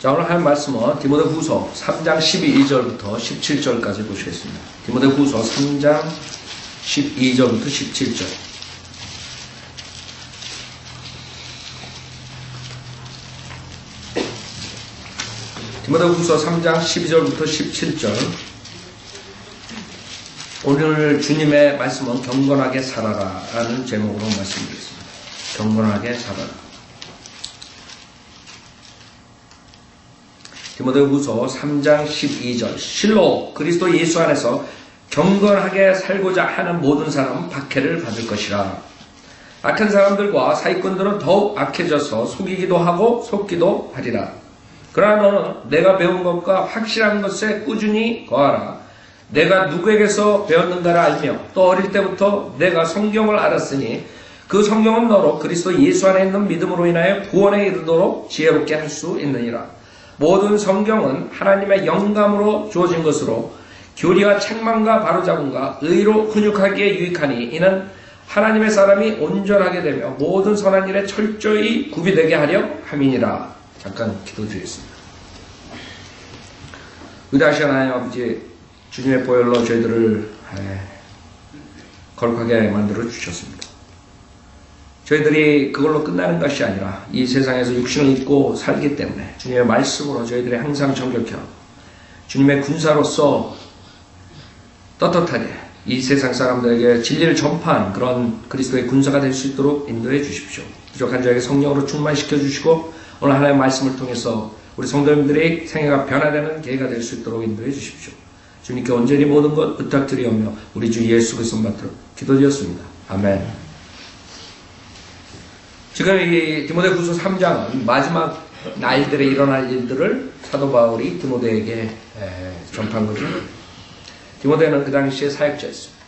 자, 오늘 할 말씀은 디모데후서 3장 12절부터 17절까지 보시겠습니다. 디모데후서 3장 12절부터 17절. 디모데후서 3장 12절부터 17절. 오늘 주님의 말씀은 경건하게 살아라 라는 제목으로 말씀드리겠습니다. 경건하게 살아라. 디모데후서 3장 12절. 실로 그리스도 예수 안에서 경건하게 살고자 하는 모든 사람은 박해를 받을 것이라. 악한 사람들과 사기꾼들은 더욱 악해져서 속이기도 하고 속기도 하리라. 그러나 너는 내가 배운 것과 확실한 것에 꾸준히 거하라. 내가 누구에게서 배웠는가를 알며 또 어릴 때부터 내가 성경을 알았으니 그 성경은 너로 그리스도 예수 안에 있는 믿음으로 인하여 구원에 이르도록 지혜롭게 할 수 있느니라. 모든 성경은 하나님의 영감으로 주어진 것으로 교리와 책망과 바로잡음과 의로 훈육하기에 유익하니 이는 하나님의 사람이 온전하게 되며 모든 선한 일에 철저히 구비되게 하려 함이니라. 잠깐 기도드리겠습니다. 위대하신 하나님 아버지, 주님의 보혈로 저희들을 거룩하게 만들어 주셨습니다. 저희들이 그걸로 끝나는 것이 아니라 이 세상에서 육신을 입고 살기 때문에 주님의 말씀으로 저희들이 항상 정결케 하고 주님의 군사로서 떳떳하게 이 세상 사람들에게 진리를 전파하는 그런 그리스도의 군사가 될 수 있도록 인도해 주십시오. 부족한 저에게 성령으로 충만시켜 주시고 오늘 하나님의 말씀을 통해서 우리 성도님들의 생애가 변화되는 계기가 될 수 있도록 인도해 주십시오. 주님께 온전히 모든 것 부탁드리오며 우리 주 예수 그리스도 받들어 기도드렸습니다. 아멘. 지금 이 디모데후서 3장은 마지막 날들에 일어날 일들을 사도 바울이 디모데에게 전파한 거죠. 디모데는 그 당시에 사역자였습니다.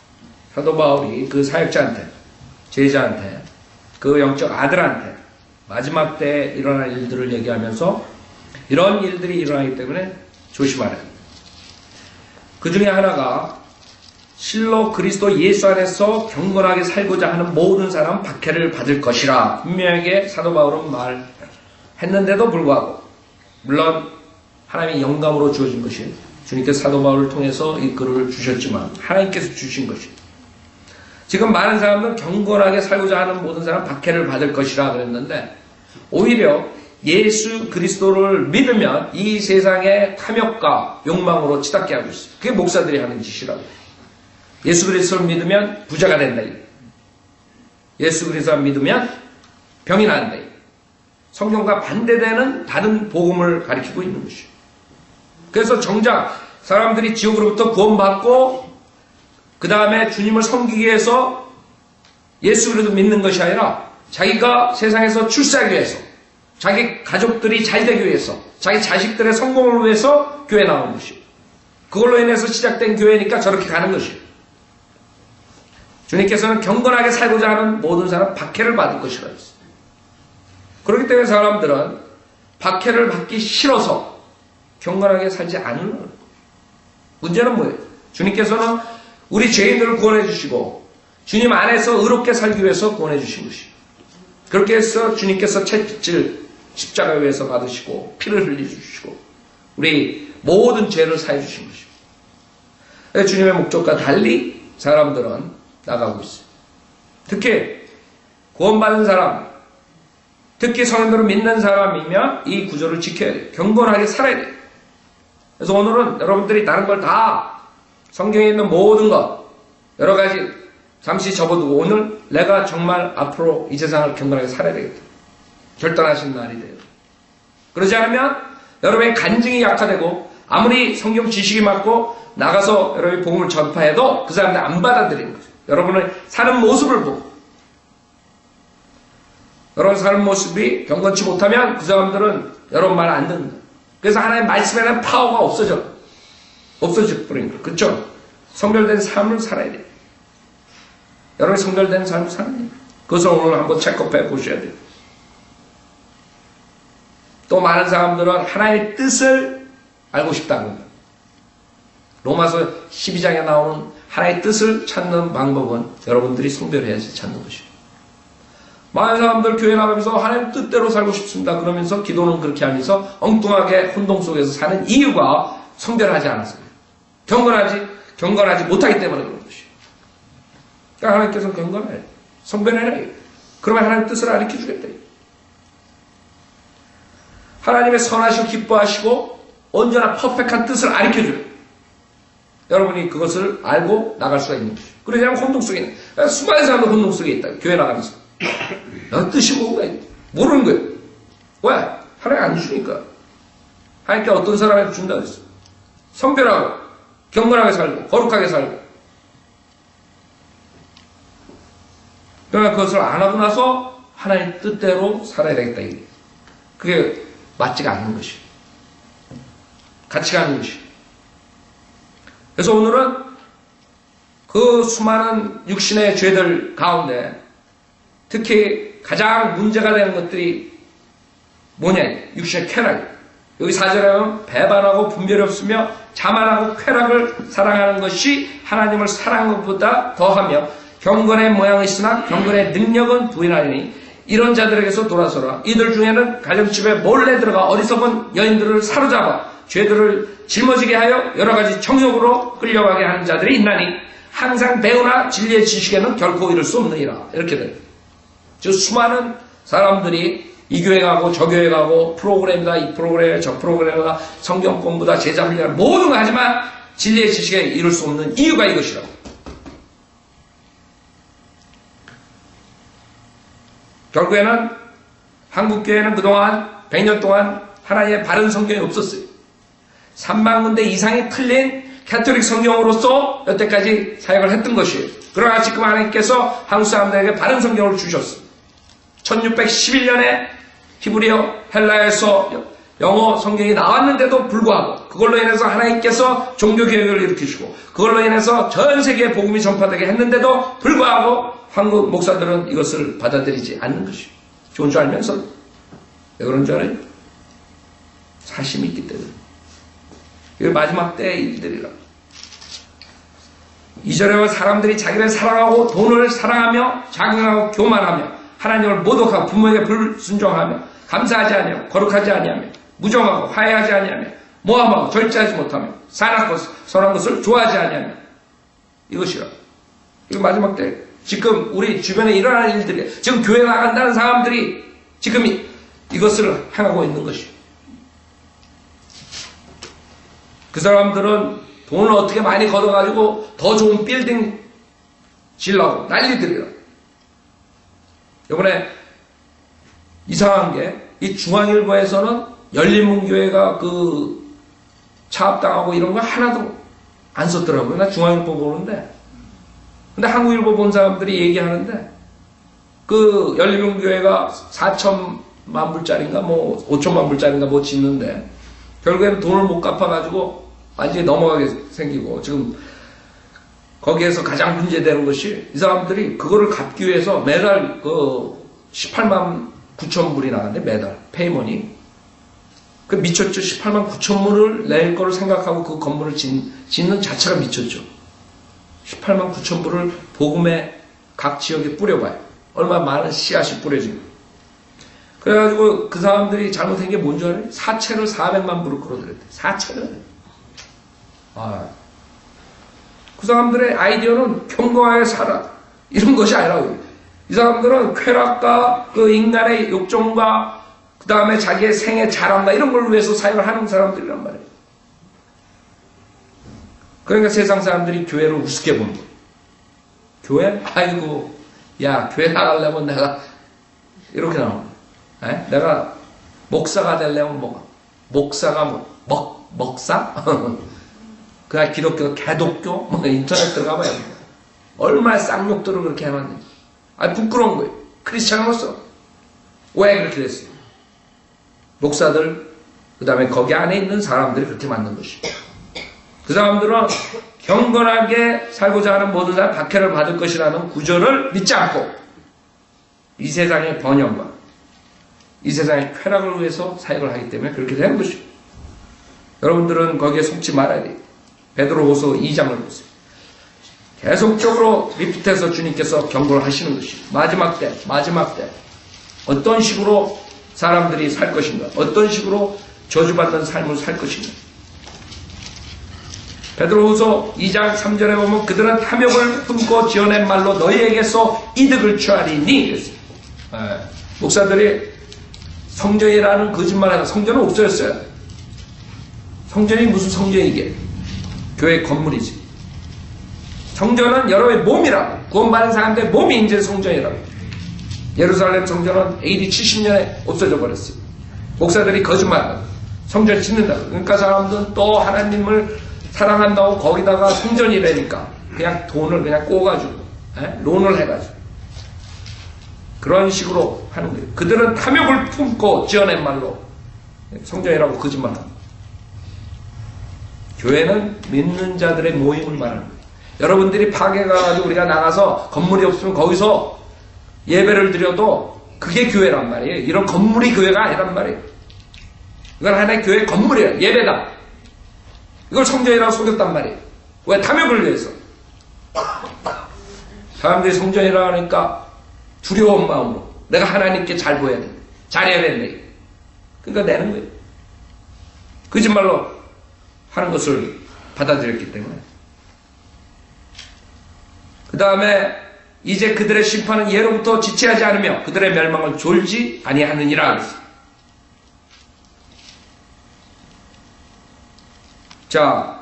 사도 바울이 그 사역자한테, 제자한테, 그 영적 아들한테 마지막 때 일어날 일들을 얘기하면서 이런 일들이 일어나기 때문에 조심하라. 그 중에 하나가 실로 그리스도 예수 안에서 경건하게 살고자 하는 모든 사람은 박해를 받을 것이라 분명하게 사도 바울은 말했는데도 불구하고, 물론 하나님의 영감으로 주어진 것이 주님께서 사도 바울을 통해서 이 글을 주셨지만 하나님께서 주신 것이, 지금 많은 사람들은 경건하게 살고자 하는 모든 사람은 박해를 받을 것이라 그랬는데 오히려 예수 그리스도를 믿으면 이 세상의 탐욕과 욕망으로 치닫게 하고 있어요. 그게 목사들이 하는 짓이라고. 예수 그리스도를 믿으면 부자가 된다. 예수 그리스도를 믿으면 병이 난다. 성경과 반대되는 다른 복음을 가리키고 있는 것이에요. 그래서 정작 사람들이 지옥으로부터 구원받고 그 다음에 주님을 섬기기 위해서 예수 그리스도 믿는 것이 아니라 자기가 세상에서 출세하기 위해서, 자기 가족들이 잘 되기 위해서, 자기 자식들의 성공을 위해서 교회 나오는 것이에요. 그걸로 인해서 시작된 교회니까 저렇게 가는 것이에요. 주님께서는 경건하게 살고자 하는 모든 사람 박해를 받을 것이라 했어요. 그렇기 때문에 사람들은 박해를 받기 싫어서 경건하게 살지 않는 거예요. 문제는 뭐예요? 주님께서는 우리 죄인들을 구원해 주시고 주님 안에서 의롭게 살기 위해서 구원해 주신 것이에요. 그렇게 해서 주님께서 채찍질 십자가 위에서 받으시고 피를 흘려 주시고 우리 모든 죄를 사해 주신 것이에요. 주님의 목적과 달리 사람들은 나가고 있어요. 특히 구원받은 사람, 특히 성령으로 믿는 사람이면 이 구조를 지켜야 돼요. 경건하게 살아야 돼요. 그래서 오늘은 여러분들이 다른 걸 다, 성경에 있는 모든 것 여러 가지 잠시 접어두고 오늘 내가 정말 앞으로 이 세상을 경건하게 살아야 되겠다 결단하신 날이 돼요. 그러지 않으면 여러분의 간증이 약화되고 아무리 성경 지식이 많고 나가서 여러분이 복음을 전파해도 그 사람들 안 받아들이는 거죠. 여러분의 사는 모습을 보고, 여러분 사는 모습이 경건치 못하면 그 사람들은 여러분 말 안 듣는다. 그래서 하나님의 말씀에 대한 파워가 없어져 버린 거예요. 그렇죠? 성결된 삶을 살아야 돼요. 여러분이 성결된 삶을 사는 거예요. 그것을 오늘 한번 체크해 보셔야 돼요. 또 많은 사람들은 하나님의 뜻을 알고 싶다는 거예요. 로마서 12장에 나오는 하나님의 뜻을 찾는 방법은 여러분들이 성별해야지 찾는 것이에요. 많은 사람들 교회 나가면서 하나님 뜻대로 살고 싶습니다. 그러면서 기도는 그렇게 하면서 엉뚱하게 혼동 속에서 사는 이유가 성별하지 않아서 경건하지 못하기 때문에 그런 것이에요. 그러니까 하나님께서는 경건해요. 성별해라. 그러면 하나님 뜻을 가르쳐 주겠다. 하나님의 선하시고 기뻐하시고 언제나 퍼펙트한 뜻을 가르쳐줘요. 여러분이 그것을 알고 나갈 수가 있는 거죠. 그러지 않으면 혼동 속에 있는 거예요. 수많은 사람도 혼동 속에 있다. 교회 나가면서. 뜻이 뭐가 모르는 거예요. 왜? 하나님 안 주니까. 하나님께 어떤 사람한테 준다 그랬어. 성별하고 경건하게 살고 거룩하게 살고. 그러나 그것을 안 하고 나서 하나님 뜻대로 살아야 되겠다. 이게. 그게 맞지가 않는 것이에요. 같이가 않는 것이에요. 그래서 오늘은 그 수많은 육신의 죄들 가운데 특히 가장 문제가 되는 것들이 뭐냐? 육신의 쾌락. 여기 4절에 보면 배반하고 분별이 없으며 자만하고 쾌락을 사랑하는 것이 하나님을 사랑하는 것보다 더하며 경건의 모양이 있으나 경건의 능력은 부인하리니 이런 자들에게서 돌아서라. 이들 중에는 가정집에 몰래 들어가 어리석은 여인들을 사로잡아 죄들을 짊어지게 하여 여러 가지 정욕으로 끌려가게 하는 자들이 있나니 항상 배우나 진리의 지식에는 결코 이를 수 없느니라. 이렇게 돼요. 즉 수많은 사람들이 이 교회 가고 저 교회 가고 프로그램이다 이 프로그램 저 프로그램이다 성경 공부다 제자 훈련 모든 거 하지만 진리의 지식에 이룰 수 없는 이유가 이것이라고. 결국에는 한국교회는 그동안 100년 동안 하나님의 바른 성경이 없었어요. 3만 군데 이상이 틀린 캐톨릭 성경으로서 여태까지 사역을 했던 것이에요. 그러나 지금 하나님께서 한국 사람들에게 바른 성경을 주셨어요. 1611년에 히브리어 헬라에서 영어 성경이 나왔는데도 불구하고 그걸로 인해서 하나님께서 종교개혁을 일으키시고 그걸로 인해서 전 세계에 복음이 전파되게 했는데도 불구하고 한국 목사들은 이것을 받아들이지 않는 것이에요. 좋은 줄 알면서 왜 그런 줄 알아요? 사심이 있기 때문에. 이거 마지막 때의 일들이라. 2절에 사람들이 자기를 사랑하고 돈을 사랑하며 자긍하고 교만하며 하나님을 모독하고 부모에게 불순종하며 감사하지 아니하며 거룩하지 아니하며 무정하고 화해하지 아니하며 모함하고 절제하지 못하며 선한 것을 좋아하지 아니하며 이것이라. 이거 마지막 때 지금 우리 주변에 일어나는 일들이 지금 교회 나간다는 사람들이 지금 이것을 행하고 있는 것이에요. 그 사람들은 돈을 어떻게 많이 걷어가지고 더 좋은 빌딩 지으려고 난리들이라. 이번에 이상한 게 이 중앙일보에서는 열린문교회가 그 차압당하고 이런 거 하나도 안 썼더라고요. 나 중앙일보 보는데. 근데 한국일보 본 사람들이 얘기하는데 그 열린문교회가 4천만 불짜리인가 뭐 5천만 불짜리인가 뭐 짓는데 결국에는 돈을 못 갚아가지고 완전히 넘어가게 생기고 지금 거기에서 가장 문제되는 것이 이 사람들이 그거를 갚기 위해서 매달 그 18만 9천 불이 나가는데 매달 페이먼이 그 미쳤죠. 18만 9천 불을 낼 거를 생각하고 그 건물을 짓는 자체가 미쳤죠. 18만 9천 불을 복음의 각 지역에 뿌려봐요. 얼마나 많은 씨앗이 뿌려지고. 그래가지고 그 사람들이 잘못한 게 뭔지 알아요? 사채를 400만 불을 끌어들였대. 사채를. 그 사람들의 아이디어는 경건하게 살아. 이런 것이 아니라고. 이 사람들은 쾌락과 그 인간의 욕정과 그 다음에 자기의 생애 자랑과 이런 걸 위해서 사역을 하는 사람들이란 말이에요. 그러니까 세상 사람들이 교회를 우습게 보는 거예요. 교회? 아이고, 야, 교회 나가려면 내가 이렇게 나오는 거예요. 내가 목사가 되려면 뭐가? 목사가 뭐? 먹사? 그냥 기독교, 개독교? 뭐 인터넷 들어가봐요. 얼마나 쌍욕들을 그렇게 해놨는지. 부끄러운 거예요. 크리스찬으로서. 왜 그렇게 됐어요? 목사들, 그 다음에 거기 안에 있는 사람들이 그렇게 만든 것이에요. 그 사람들은 경건하게 살고자 하는 모든 사람 박해를 받을 것이라는 구절을 믿지 않고 이 세상의 번영과 이 세상의 쾌락을 위해서 사역을 하기 때문에 그렇게 되는 것이에요. 여러분들은 거기에 속지 말아야 돼요. 베드로후서 2장을 보세요. 계속적으로 리프트해서 주님께서 경고를 하시는 것이 마지막 때 어떤 식으로 사람들이 살 것인가? 어떤 식으로 저주받는 삶을 살 것인가? 베드로후서 2장 3절에 보면 그들은 탐욕을 품고 지어낸 말로 너희에게서 이득을 취하리니 그랬어요. 목사들이 성전이라는 거짓말하다. 성전은 없어졌어요. 성전이 무슨 성전이게? 교회 건물이지. 성전은 여러분의 몸이라고. 구원받은 사람들의 몸이 이제 성전이라고. 예루살렘 성전은 AD 70년에 없어져 버렸어요. 목사들이 거짓말하고 성전 짓는다고. 그러니까 사람들은 또 하나님을 사랑한다고 거기다가 성전이라니까 그냥 돈을 그냥 꼬가지고 론을 해가지고 그런 식으로 하는 거예요. 그들은 탐욕을 품고 지어낸 말로 성전이라고 거짓말합니다. 교회는 믿는 자들의 모임을 말하는 거예요. 여러분들이 파괴 가가지고 우리가 나가서 건물이 없으면 거기서 예배를 드려도 그게 교회란 말이에요. 이런 건물이 교회가 아니란 말이에요. 이건 하나의 교회 건물이에요. 예배다. 이걸 성전이라고 속였단 말이에요. 왜? 탐욕을 위해서. 사람들이 성전이라고 하니까 두려운 마음으로 내가 하나님께 잘 보여야 된다. 잘해야 된다. 그러니까 내는 거예요. 거짓말로 하는 것을 받아들였기 때문에. 그 다음에 이제 그들의 심판은 예로부터 지체하지 않으며 그들의 멸망을 졸지 아니하느니라. 자,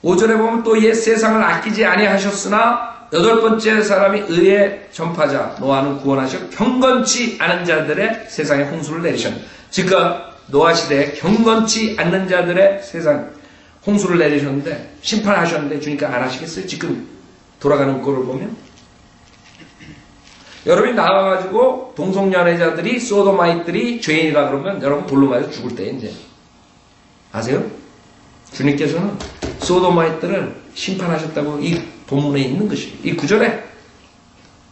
5절에 보면 또 옛 세상을 아끼지 아니하셨으나 여덟 번째 사람이 의의 전파자 노아는 구원하셔 경건치 않은 자들의 세상에 홍수를 내리셨습니다. 지금 노아 시대에 경건치 않는 자들의 세상 홍수를 내리셨는데 심판하셨는데 주니까 안 하시겠어요? 지금 돌아가는 꼴을 보면 여러분이 나와가지고 동성연애자들이 소도마이트들이 죄인이라 그러면 여러분 돌로 맞아 죽을 때 이제 아세요? 주님께서는 소도마이트를 심판하셨다고 이 본문에 있는 것이에요. 이 9절에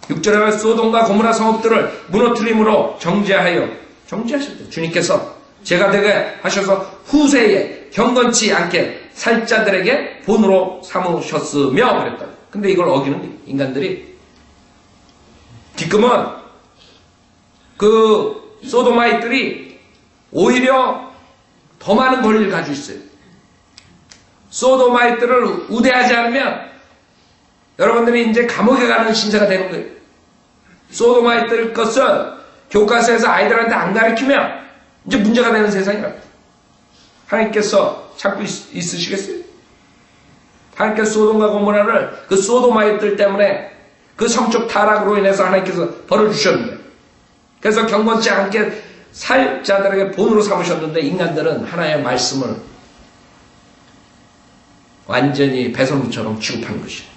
6절에 소돔과 고모라 성읍들을 무너뜨림으로 정죄하셨대요. 주님께서 제가 되게 하셔서 후세에 경건치 않게 살 자들에게 본으로 삼으셨으며 그랬다. 근데 이걸 어기는 인간들이 지금은 그 소도마이트들이 오히려 더 많은 권리를 가지고 있어요. 소도마이트를 우대하지 않으면 여러분들이 이제 감옥에 가는 신세가 되는 거예요. 소도마이트를 것은 교과서에서 아이들한테 안 가르치면 이제 문제가 되는 세상이라. 하나님께서 찾고 있으시겠어요? 하나님께서 소돔과 고모라를 그 소도마이트들 때문에 그 성적 타락으로 인해서 하나님께서 벌을 주셨는데 그래서 경건치 않게 살 자들에게 본으로 삼으셨는데 인간들은 하나님의 말씀을 완전히 배설물처럼 취급한 것이에요.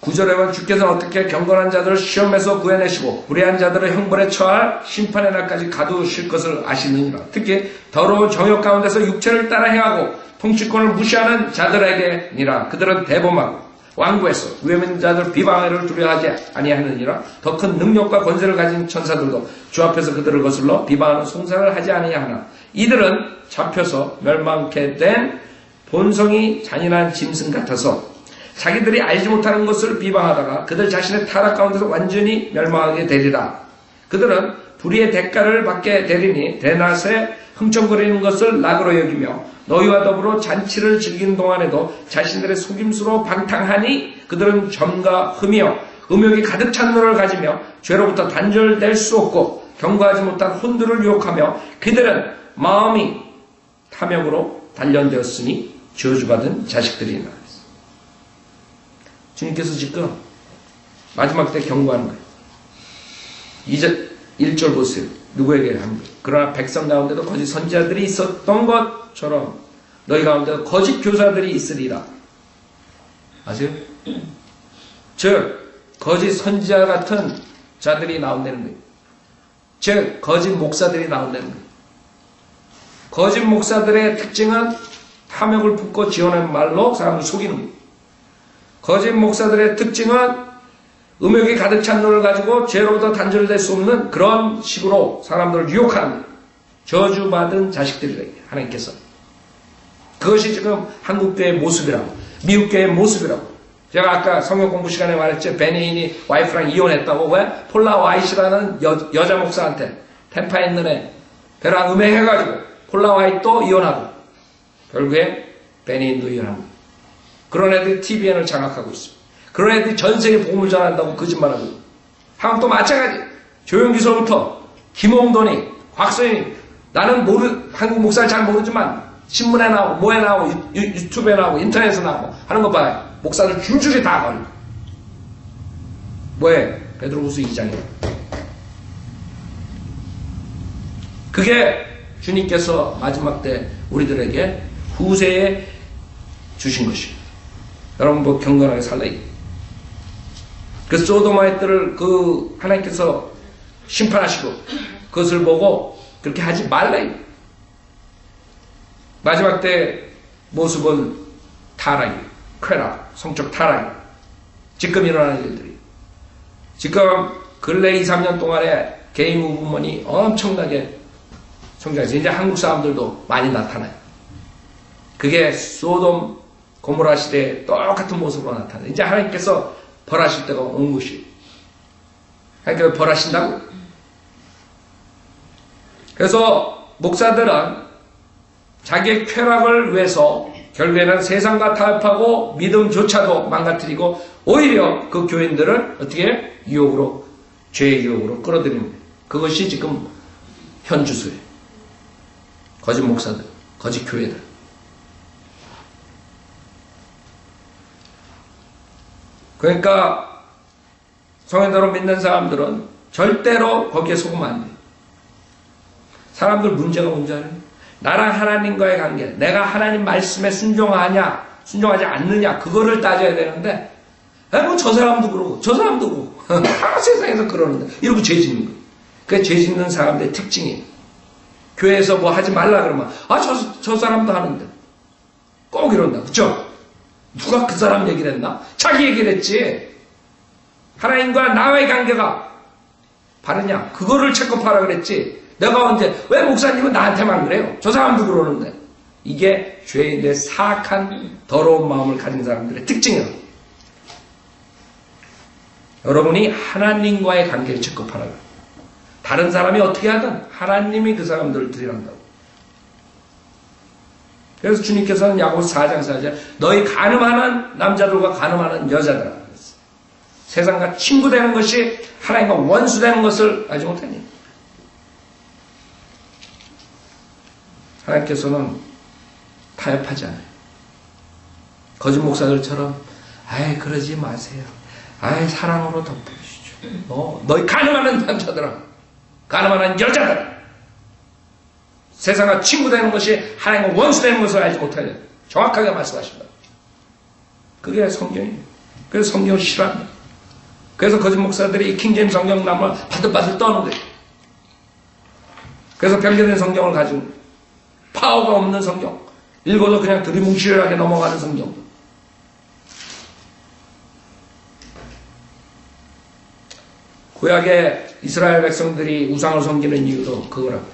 구절에 보면 주께서는 어떻게 경건한 자들을 시험에서 구해내시고 불의한 자들을 형벌에 처할 심판의 날까지 가두실 것을 아시느니라. 특히 더러운 정욕 가운데서 육체를 따라 행하고 통치권을 무시하는 자들에게니라. 그들은 대범하고 왕국에서 위험한 자들 비방을 두려워하지 아니하느니라. 더 큰 능력과 권세를 가진 천사들도 주 앞에서 그들을 거슬러 비방하는 송사를 하지 아니하나 이들은 잡혀서 멸망케 된 본성이 잔인한 짐승 같아서 자기들이 알지 못하는 것을 비방하다가 그들 자신의 타락 가운데서 완전히 멸망하게 되리라. 그들은 불의의 대가를 받게 되리니 대낮에 흥청거리는 것을 낙으로 여기며 너희와 더불어 잔치를 즐기는 동안에도 자신들의 속임수로 방탕하니 그들은 점과 흠이여 음욕이 가득 찬 눈을 가지며 죄로부터 단절될 수 없고 경고하지 못한 혼들을 유혹하며 그들은 마음이 탐욕으로 단련되었으니 저주받은 자식들이나. 주님께서 지금 마지막 때 경고하는 거예요. 1절 보세요. 누구에게 합니까? 그러나 백성 가운데도 거짓 선지자들이 있었던 것처럼 너희 가운데도 거짓 교사들이 있으리라. 아세요? 즉 거짓 선지자 같은 자들이 나온다는 거예요. 즉 거짓 목사들이 나온다는 거예요. 거짓 목사들의 특징은 탐욕을 품고 지어낸 말로 사람을 속이는 거예요. 거짓 목사들의 특징은 음욕이 가득 찬 눈을 가지고 죄로부터 단절될 수 없는 그런 식으로 사람들을 유혹하는 저주받은 자식들이래 하나님께서. 그것이 지금 한국교회의 모습이라고. 미국 교회의 모습이라고. 제가 아까 성경 공부 시간에 말했죠. 베니인이 와이프랑 이혼했다고. 왜? 폴라 와이트라는 여자 목사한테 템파에 있는 애 배랑 음행해가지고 폴라 와이트도 이혼하고 결국에 베니인도 이혼하고. 그런 애들이 TVN을 장악하고 있어. 그런 애들이 전 세계 복음을 전한다고 거짓말하고. 한국도 마찬가지. 조용기서부터 김홍돈이, 곽서인이, 나는 한국 목사를 잘 모르지만 신문에 나오고 뭐에 나오고 유튜브에 나오고 인터넷에 나오고 하는 거 봐요. 목사들 줄줄이 다 걸리고. 뭐에? 베드로후서 2장이에요. 그게 주님께서 마지막 때 우리들에게 후세에 주신 것이에요. 여러분 뭐 경건하게 살래. 그 소도마이트를 하나님께서 심판하시고 그것을 보고 그렇게 하지 말래. 마지막 때 모습은 타락이에요. 쾌락, 성적 타락이에요. 지금 일어나는 일들이. 지금 근래 2, 3년 동안에 게이 무브먼이 엄청나게 성장해서 이제 한국 사람들도 많이 나타나요. 그게 소돔 고모라 시대에 똑같은 모습으로 나타나요. 이제 하나님께서 벌하실 때가 온 것이에요. 하나님께서 벌하신다고. 그래서 목사들은 자기의 쾌락을 위해서 결국에는 세상과 타협하고 믿음조차도 망가뜨리고 오히려 그 교인들을 어떻게 유혹으로, 죄의 유혹으로 끌어들이는 거예요. 그것이 지금 현주소예요. 거짓 목사들, 거짓 교회들. 그러니까 성현대로 믿는 사람들은 절대로 거기에 속으면 안 돼요. 사람들 문제가 뭔지 알아요? 나랑 하나님과의 관계, 내가 하나님 말씀에 순종하냐, 순종하지 않느냐, 그거를 따져야 되는데, 뭐 저 사람도 그러고, 저 사람도 그러고, 세상에서 그러는데, 이러고 죄 짓는 거예요. 그게 죄 짓는 사람들의 특징이에요. 교회에서 뭐 하지 말라 그러면, 저 사람도 하는데. 꼭 이런다. 그쵸? 누가 그 사람 얘기를 했나? 자기 얘기를 했지. 하나님과 나와의 관계가 바르냐? 그거를 체크하라 그랬지. 내가 언제, 왜 목사님은 나한테만 그래요? 저 사람도 그러는데. 이게 죄인의 사악한 더러운 마음을 가진 사람들의 특징이에요. 여러분이 하나님과의 관계를 체크하라고. 다른 사람이 어떻게 하든 하나님이 그 사람들을 들이란다고. 그래서 주님께서는 야고보서 4장 4절 너희 간음하는 남자들과 간음하는 여자들아. 세상과 친구 되는 것이 하나님과 원수 되는 것을 알지 못하니. 하나님께서는 타협하지 않아요. 거짓 목사들처럼 그러지 마세요. 사랑으로 덮어주시죠. 너희 간음하는 남자들아, 간음하는 여자들아. 세상과 친구 되는 것이 하나님과 원수 되는 것을 알지 못하냐. 정확하게 말씀하신다. 그게 성경이에요. 그래서 성경을 싫어합니다. 그래서 거짓 목사들이 킹제임스 성경 나무를 바들바들 떠는 거예요. 그래서 변경된 성경을 가지고 파워가 없는 성경, 읽어도 그냥 두리뭉실하게 넘어가는 성경. 구약의 이스라엘 백성들이 우상을 섬기는 이유도 그거라고.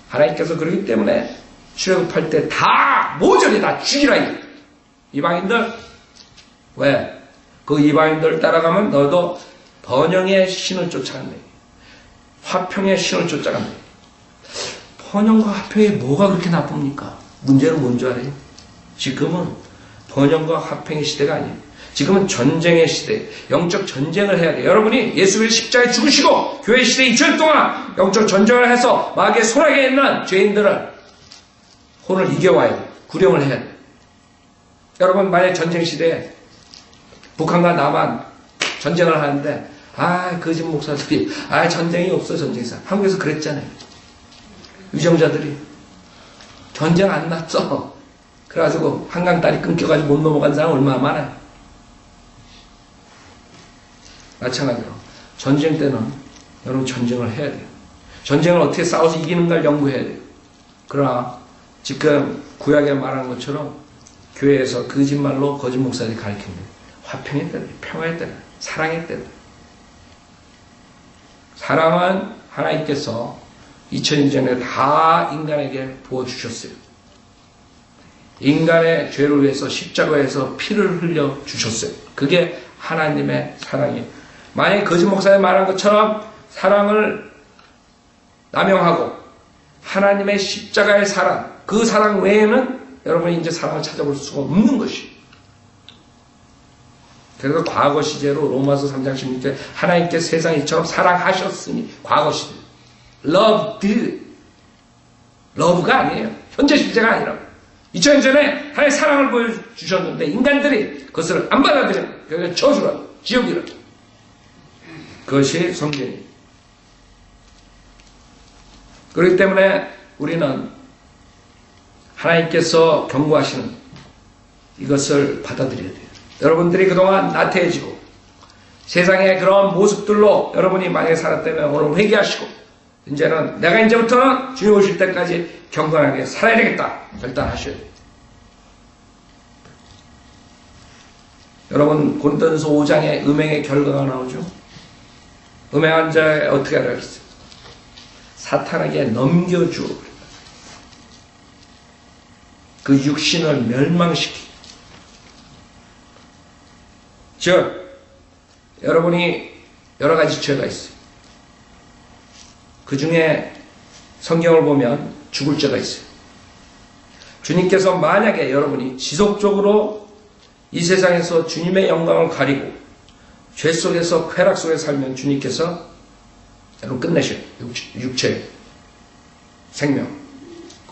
하나님께서 그러기 때문에 출애굽할 때 다 모조리 다 죽이라. 이방인들. 왜? 그 이방인들 따라가면 너도 번영의 신을 쫓아간다. 화평의 신을 쫓아간다. 번영과 화평이 뭐가 그렇게 나쁩니까? 문제는 뭔지 알아요? 지금은 번영과 화평의 시대가 아니에요. 지금은 전쟁의 시대, 영적 전쟁을 해야 돼요. 여러분이 예수 그리스도 십자가에 죽으시고 교회 시대 2000년 동안 영적 전쟁을 해서 마귀의 소락에 있는 죄인들을 혼을 이겨와야 돼요. 구령을 해야 돼요. 여러분 만약 전쟁 시대에 북한과 남한 전쟁을 하는데 거짓 목사들이 전쟁이 없어 전쟁에서 한국에서 그랬잖아요. 위정자들이 전쟁 안 났어. 그래가지고 한강 다리 끊겨가지고 못 넘어간 사람 얼마나 많아요. 마찬가지로 전쟁 때는 여러분 전쟁을 해야 돼요. 전쟁을 어떻게 싸워서 이기는가를 연구해야 돼요. 그러나 지금 구약에 말한 것처럼 교회에서 거짓말로 거짓 목사들이 가르칩니다. 화평의 때다, 평화의 때다, 사랑의 때다. 사랑은 하나님께서 2000년 전에 다 인간에게 부어주셨어요. 인간의 죄를 위해서 십자가에서 피를 흘려 주셨어요. 그게 하나님의 사랑이에요. 만약 거짓 목사님 말한 것처럼 사랑을 남용하고 하나님의 십자가의 사랑, 그 사랑 외에는 여러분이 이제 사랑을 찾아볼 수가 없는 것이에요. 그래서 과거 시제로 로마서 3장 16절 하나님께 세상 이처럼 사랑하셨으니 과거 시제 loved love가 아니에요. 현재 시제가 아니라 2000년 전에 하나님의 사랑을 보여주셨는데 인간들이 그것을 안 받아들여요. 그래서 저주라 지옥이라. 그것이 성경이에요. 그렇기 때문에 우리는 하나님께서 경고하시는 이것을 받아들여야 돼요. 여러분들이 그동안 나태해지고 세상의 그런 모습들로 여러분이 만약에 살았다면 오늘 회개하시고 이제는 내가 이제부터는 주님 오실 때까지 경건하게 살아야 되겠다 결단하셔야 돼요. 여러분 고린도전서 5장에 음행의 결과가 나오죠. 음행한 자에 어떻게 하라겠어요? 사탄에게 넘겨주어 그 육신을 멸망시키고 즉 여러분이 여러 가지 죄가 있어요. 그 중에 성경을 보면 죽을 죄가 있어요. 주님께서 만약에 여러분이 지속적으로 이 세상에서 주님의 영광을 가리고 죄 속에서 쾌락 속에 살면 주님께서 여러분 끝내셔요. 육체 생명.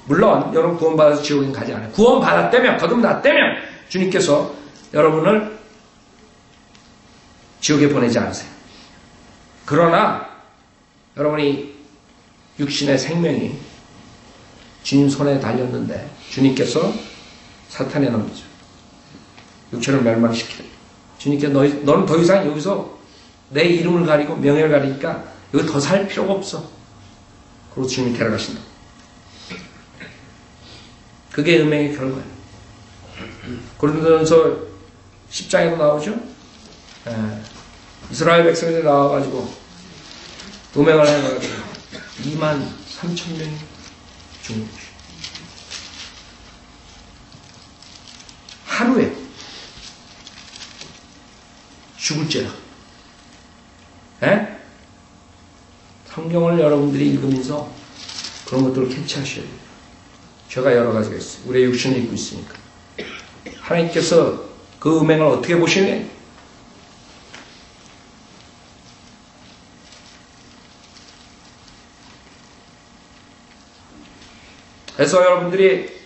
물론 여러분 구원받아서 지옥에 가지 않아요. 구원받았다면 거듭났다면 주님께서 여러분을 지옥에 보내지 않으세요. 그러나 여러분이 육신의 생명이 주님 손에 달렸는데 주님께서 사탄에 넘기죠. 육체를 멸망시켜요. 주님께 너는 더 이상 여기서 내 이름을 가리고 명예를 가리니까 여기 더 살 필요가 없어. 그리고 주님이 데려가신다. 그게 음행의 결과예요. 고린도전서 10장에도 나오죠. 이스라엘 백성들이 나와가지고 음행을 해가지고 23,000명이 죽는 것이에요. 하루에 죽을 죄라. 성경을 여러분들이 읽으면서 그런 것들을 캐치하셔야 돼요. 죄가 여러 가지가 있어요. 우리의 육신을 입고 있으니까. 하나님께서 그 음행을 어떻게 보시느냐? 그래서 여러분들이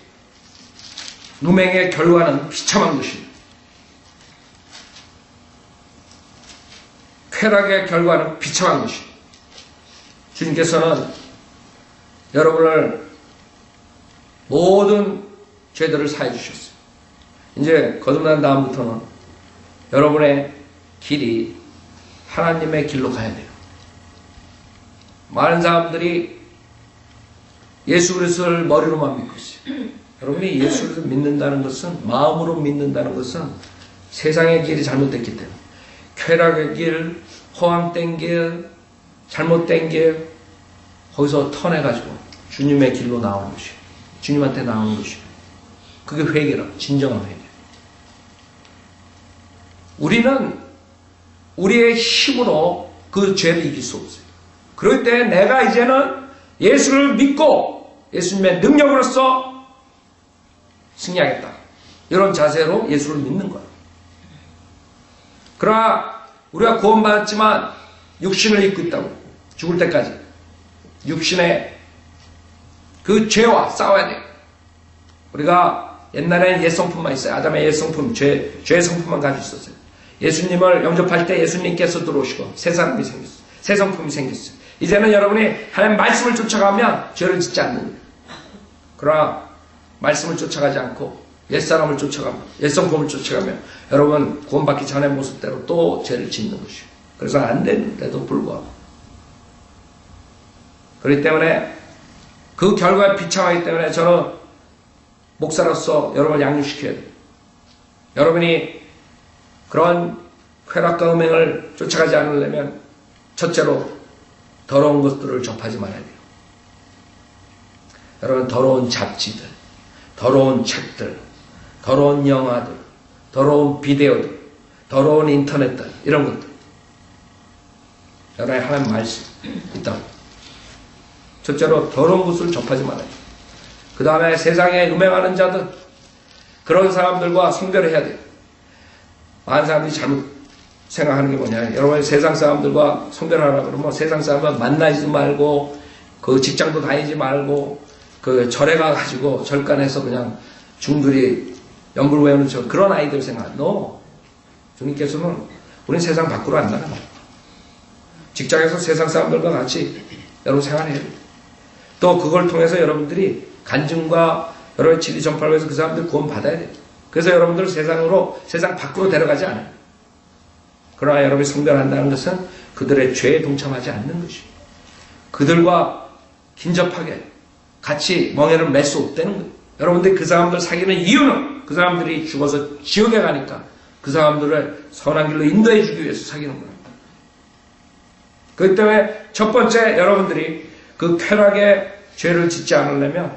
음행의 결과는 비참한 것입니다. 쾌락의 결과는 비참한 것입니다. 주님께서는 여러분을 모든 죄들을 사해 주셨어요. 이제 거듭난 다음부터는 여러분의 길이 하나님의 길로 가야 돼요. 많은 사람들이 예수 그리스도를 머리로만 믿고 있어요. 여러분이 예수를 믿는다는 것은, 마음으로 믿는다는 것은 세상의 길이 잘못됐기 때문에 쾌락의 길, 허황된 길, 잘못된 길 거기서 턴해가지고 주님의 길로 나오는 것이에요. 주님한테 나오는 것이에요. 그게 회개라, 진정한 회개. 우리는 우리의 힘으로 그 죄를 이길 수 없어요. 그럴 때 내가 이제는 예수를 믿고 예수님의 능력으로서 승리하겠다. 이런 자세로 예수를 믿는 거예요. 그러나 우리가 구원받았지만 육신을 입고 있다고. 죽을 때까지. 육신의 그 죄와 싸워야 돼요. 우리가 옛날에는 옛 성품만 있어요. 아담의 옛 성품, 죄의 성품만 가지고 있었어요. 예수님을 영접할 때 예수님께서 들어오시고 새 사람이 생겼어요. 새 성품이 생겼어요. 이제는 여러분이 하나님 말씀을 쫓아가면 죄를 짓지 않는 거예요. 그러나 말씀을 쫓아가지 않고 옛사람을 쫓아가면, 옛성품을 쫓아가면 여러분 구원받기 전의 모습대로 또 죄를 짓는 것이에요. 그래서 안 되는데도 불구하고. 그렇기 때문에 그 결과가 비참하기 때문에 저는 목사로서 여러분을 양육시켜야 돼요. 여러분이 그런 쾌락과 음행을 쫓아가지 않으려면 첫째로 더러운 것들을 접하지 말아야 돼요. 여러분 더러운 잡지들, 더러운 책들, 더러운 영화들, 더러운 비디오들, 더러운 인터넷들, 이런 것들. 여러분의 하나님 말씀 있다. 첫째로 더러운 것을 접하지 말아요. 그 다음에 세상에 음행하는 자들, 그런 사람들과 성별을 해야 돼요. 많은 사람들이 잘못 생각하는 게 뭐냐. 여러분 세상 사람들과 성별하라 그러면 세상 사람과 만나지 말고 그 직장도 다니지 말고 그 절에 가가지고 절간에서 그냥 중들이 연불 외우는 그런 아이들 생각. No. 주님께서는 우린 세상 밖으로 안 나가요. 직장에서 세상 사람들과 같이 여러분 생활해야 돼요. 또 그걸 통해서 여러분들이 간증과 여러분의 진리 전파를 위해서 그 사람들 구원 받아야 돼요. 그래서 여러분들 세상 밖으로 데려가지 않아요. 그러나 여러분이 성별한다는 것은 그들의 죄에 동참하지 않는 것이에요. 그들과 긴접하게 같이 멍에를 맬 수 없다는 거예요. 여러분들이 그 사람들 사귀는 이유는 그 사람들이 죽어서 지옥에 가니까 그 사람들을 선한 길로 인도해 주기 위해서 사귀는 거예요. 그렇기 때문에 첫 번째 여러분들이 그 쾌락의 죄를 짓지 않으려면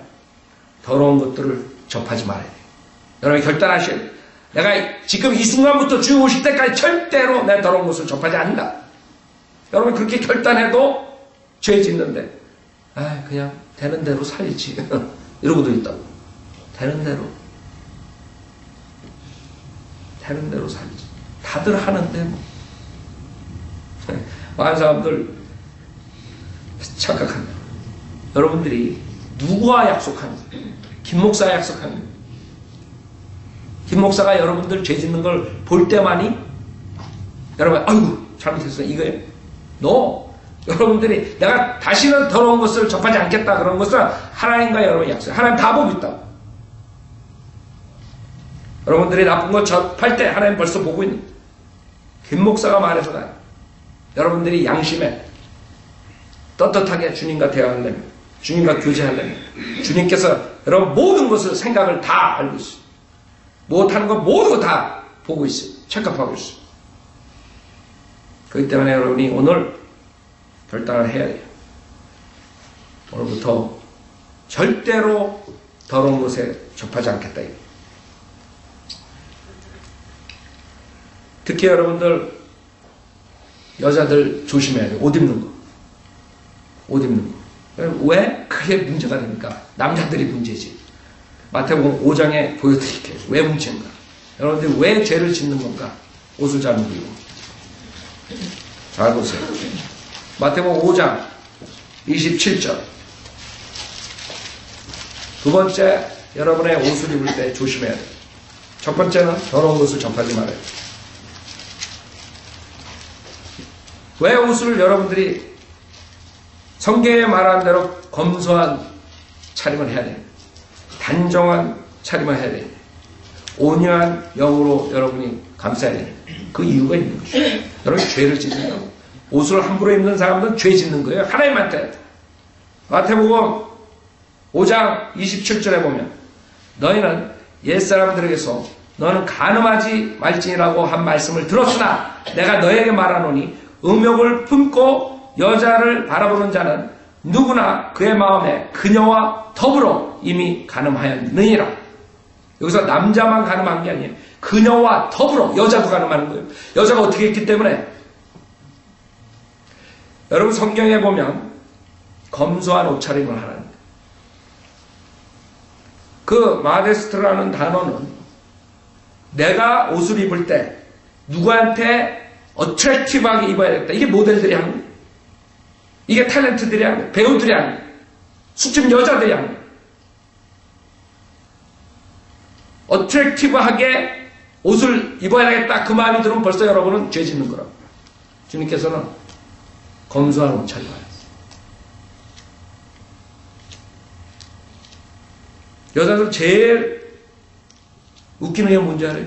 더러운 것들을 접하지 말아야 돼요. 여러분이 결단하셔야 돼요. 내가 지금 이 순간부터 주님 오실 때까지 절대로 내 더러운 것을 접하지 않는다. 여러분 그렇게 결단해도 죄 짓는데 그냥 되는 대로 살지 이러고도 있다고. 되는 대로 살지. 다들 하는데 뭐. 많은 사람들 착각합니다. 여러분들이 누구와 약속하는지, 김 목사와 약속하는 거예요. 김 목사가 여러분들 죄 짓는 걸 볼 때만이 여러분 아이고 잘못했어 이거예요. No. 여러분들이 내가 다시는 더러운 것을 접하지 않겠다 그런 것은 하나님과 여러분의 약속. 하나님 다 보고 있다. 여러분들이 나쁜 것 접할 때 하나님 벌써 보고 있는. 김 목사가 말해서다. 여러분들이 양심에 떳떳하게 주님과 대화하려면, 주님과 교제하려면, 주님께서 여러분 모든 것을 생각을 다 알고 있어요. 못하는 거 모든 거 다 보고 있어요. 체크하고 있어요. 그렇기 때문에 여러분이 오늘 결단을 해야 돼요. 오늘부터 절대로 더러운 곳에 접하지 않겠다. 특히 여러분들 여자들 조심해야 돼요. 옷 입는 거. 옷 입는 거. 왜 그게 문제가 됩니까? 남자들이 문제지. 마태복음 5장에 보여드릴게요. 왜 문제인가? 여러분들 왜 죄를 짓는 건가? 옷을 잘못 입고. 잘 보세요. 마태복음 5장 27절. 두 번째, 여러분의 옷을 입을 때 조심해야 돼요. 첫 번째는 더러운 것을 접하지 말아야 돼요. 왜 옷을 여러분들이 성경에 말하는 대로 검소한 차림을 해야 돼요. 단정한 차림을 해야 돼요. 온유한 영으로 여러분이 감싸야 돼요. 그 이유가 있는 거죠. 여러분이 죄를 짓는다고. 옷을 함부로 입는 사람은 죄 짓는 거예요. 하나님한테. 마태복음 5장 27절에 보면 너희는 옛사람들에게서 너는 간음하지 말지니라고 한 말씀을 들었으나 내가 너에게 말하노니 음욕을 품고 여자를 바라보는 자는 누구나 그의 마음에 그녀와 더불어 이미 간음하였느니라. 여기서 남자만 간음한 게 아니에요. 그녀와 더불어 여자도 간음하는 거예요. 여자가 어떻게 했기 때문에 여러분 성경에 보면 검소한 옷차림을 하라는 거예요. 그 마데스트라는 단어는 내가 옷을 입을 때 누구한테 어트랙티브하게 입어야겠다. 이게 모델들이 하는 거예요. 이게 탤런트들이 하는 거예요. 배우들이 하는 거예요. 수집 여자들이 하는 거예요. 어트랙티브하게 옷을 입어야겠다. 그 마음이 들으면 벌써 여러분은 죄 짓는 거라고. 주님께서는 검소한 옷차림을 하셨어요. 여자들 제일 웃기는 게 뭔지 알아요?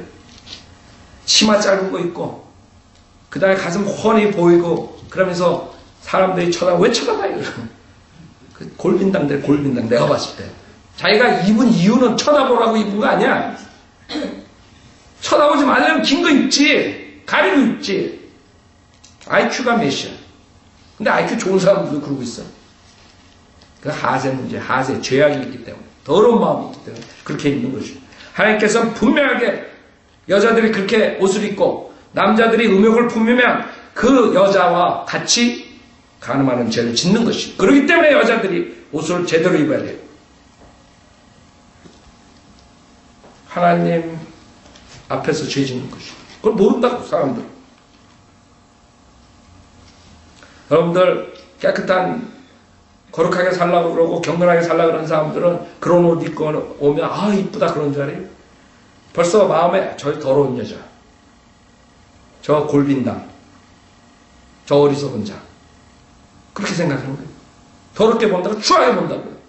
치마 짧은 거 입고 그 다음에 가슴 훤히 보이고 그러면서 사람들이 왜 쳐다봐요? 그 골빈당들 골빈당 내가 봤을 때 자기가 입은 이유는 쳐다보라고 입은 거 아니야. 쳐다보지 말려면 긴 거 입지 가리고 입지. IQ가 몇이야. 근데 IQ 좋은 사람들도 그러고 있어. 그 하세 문제, 하세 죄악이 있기 때문에 더러운 마음이 있기 때문에 그렇게 입는 거죠. 하나님께서는 분명하게 여자들이 그렇게 옷을 입고 남자들이 음욕을 품으면 그 여자와 같이 간음하는 죄를 짓는 것이고, 그렇기 때문에 여자들이 옷을 제대로 입어야 돼요. 하나님 앞에서 죄 짓는 것이고, 그걸 모른다고 사람들. 여러분들 깨끗한 거룩하게 살라고 그러고 경건하게 살라고 그러는 사람들은 그런 옷 입고 오면 아 이쁘다 그런 줄 알아요? 벌써 마음에 저 더러운 여자, 저 골빈당, 저 어리석은 자, 그렇게 생각하는 거예요. 더럽게 본다고, 추하게 본다고요.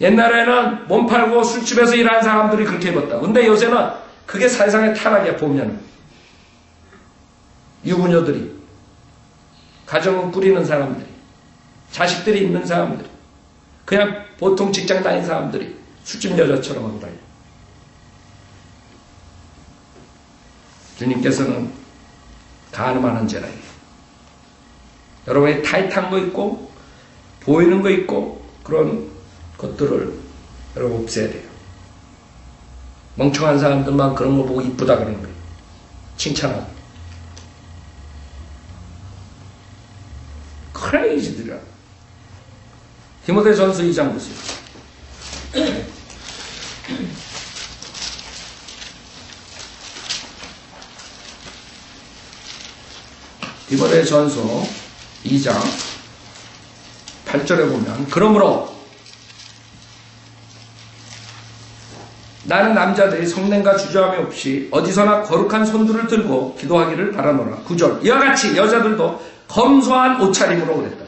옛날에는 몸 팔고 술집에서 일하는 사람들이 그렇게 입었다. 근데 요새는 그게 세상의 타락이야. 보면 유부녀들이, 가정을 꾸리는 사람들이, 자식들이 있는 사람들이, 그냥 보통 직장 다니는 사람들이 술집 여자처럼 하고 다녀요. 주님께서는 간음하는 죄라. 여러분이 타이트한 거 있고 보이는 거 있고 그런 것들을 여러분 없애야 돼요. 멍청한 사람들만 그런 거 보고 이쁘다 그러는 거예요. 칭찬하고. 크레이지들이야. 디모데전서 2장 보세요. 디모데전서 2장 8절에 보면, 그러므로 나는 남자들이 성냄과 주저함이 없이 어디서나 거룩한 손들을 들고 기도하기를 바라노라. 9절, 이와 같이 여자들도 검소한 옷차림으로 그랬다.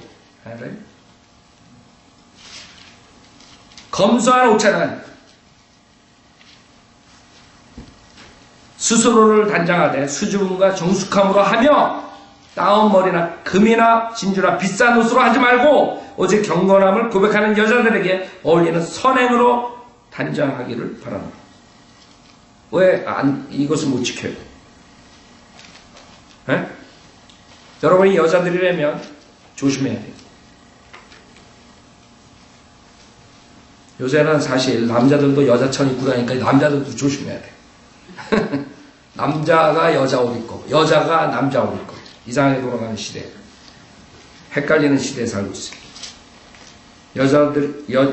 검소한 옷차림, 스스로를 단장하되 수줍음과 정숙함으로 하며 따온 머리나 금이나 진주나 비싼 옷으로 하지 말고 오직 경건함을 고백하는 여자들에게 어울리는 선행으로 단장하기를 바랍니다. 왜 이것을 못 지켜요? 에? 여러분이 여자들이라면 조심해야 돼요. 요새는 사실 남자들도 여자처럼 입고 다니니까 남자들도 조심해야 돼요. 남자가 여자 옷 입고 여자가 남자 옷 입고 이상하게 돌아가는 시대, 헷갈리는 시대에 살고 있어요.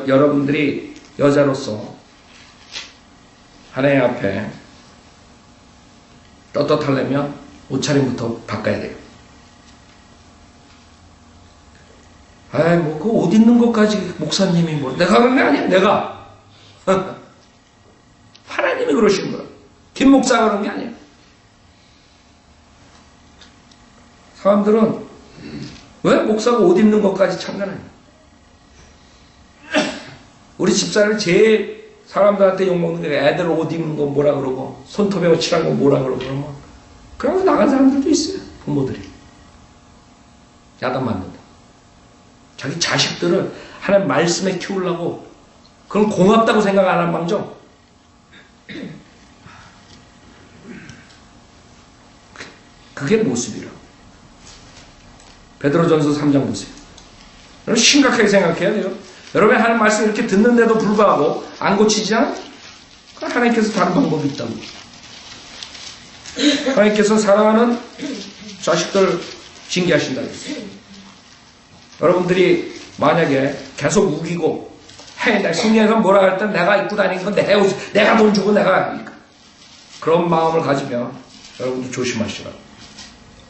여러분들이 여자로서 하나님 앞에 떳떳하려면 옷차림부터 바꿔야 돼요. 아이, 뭐, 그 옷 입는 것까지 목사님이 뭐, 내가 그런 게 아니야, 내가. 하나님이 그러신 거야. 김 목사가 그런 게 아니야. 사람들은 왜 목사가 옷 입는 것까지 참견해요? 우리 집사를 제일 사람들한테 욕먹는 게 애들 옷 입는 거 뭐라 그러고 손톱에 칠한 거 뭐라 그러고 그러면 그러고 나간 사람들도 있어요. 부모들이 야단 맞는다. 자기 자식들을 하나님 말씀에 키우려고 그건 고맙다고 생각 안 한 방정 그게 모습이라. 베드로전서 3장 보세요. 여러분 심각하게 생각해야 돼요. 여러분이 하나님 말씀 이렇게 듣는데도 불구하고 안 고치지 않아? 하나님께서 다른 방법이 있다고. 하나님께서 사랑하는 자식들 징계하신다고 했어요. 여러분들이 만약에 계속 우기고 성경에서 뭐라 할 때 내가 입고 다니는 건 내가 돈 주고 내가 그런 마음을 가지면 여러분도 조심하시라고.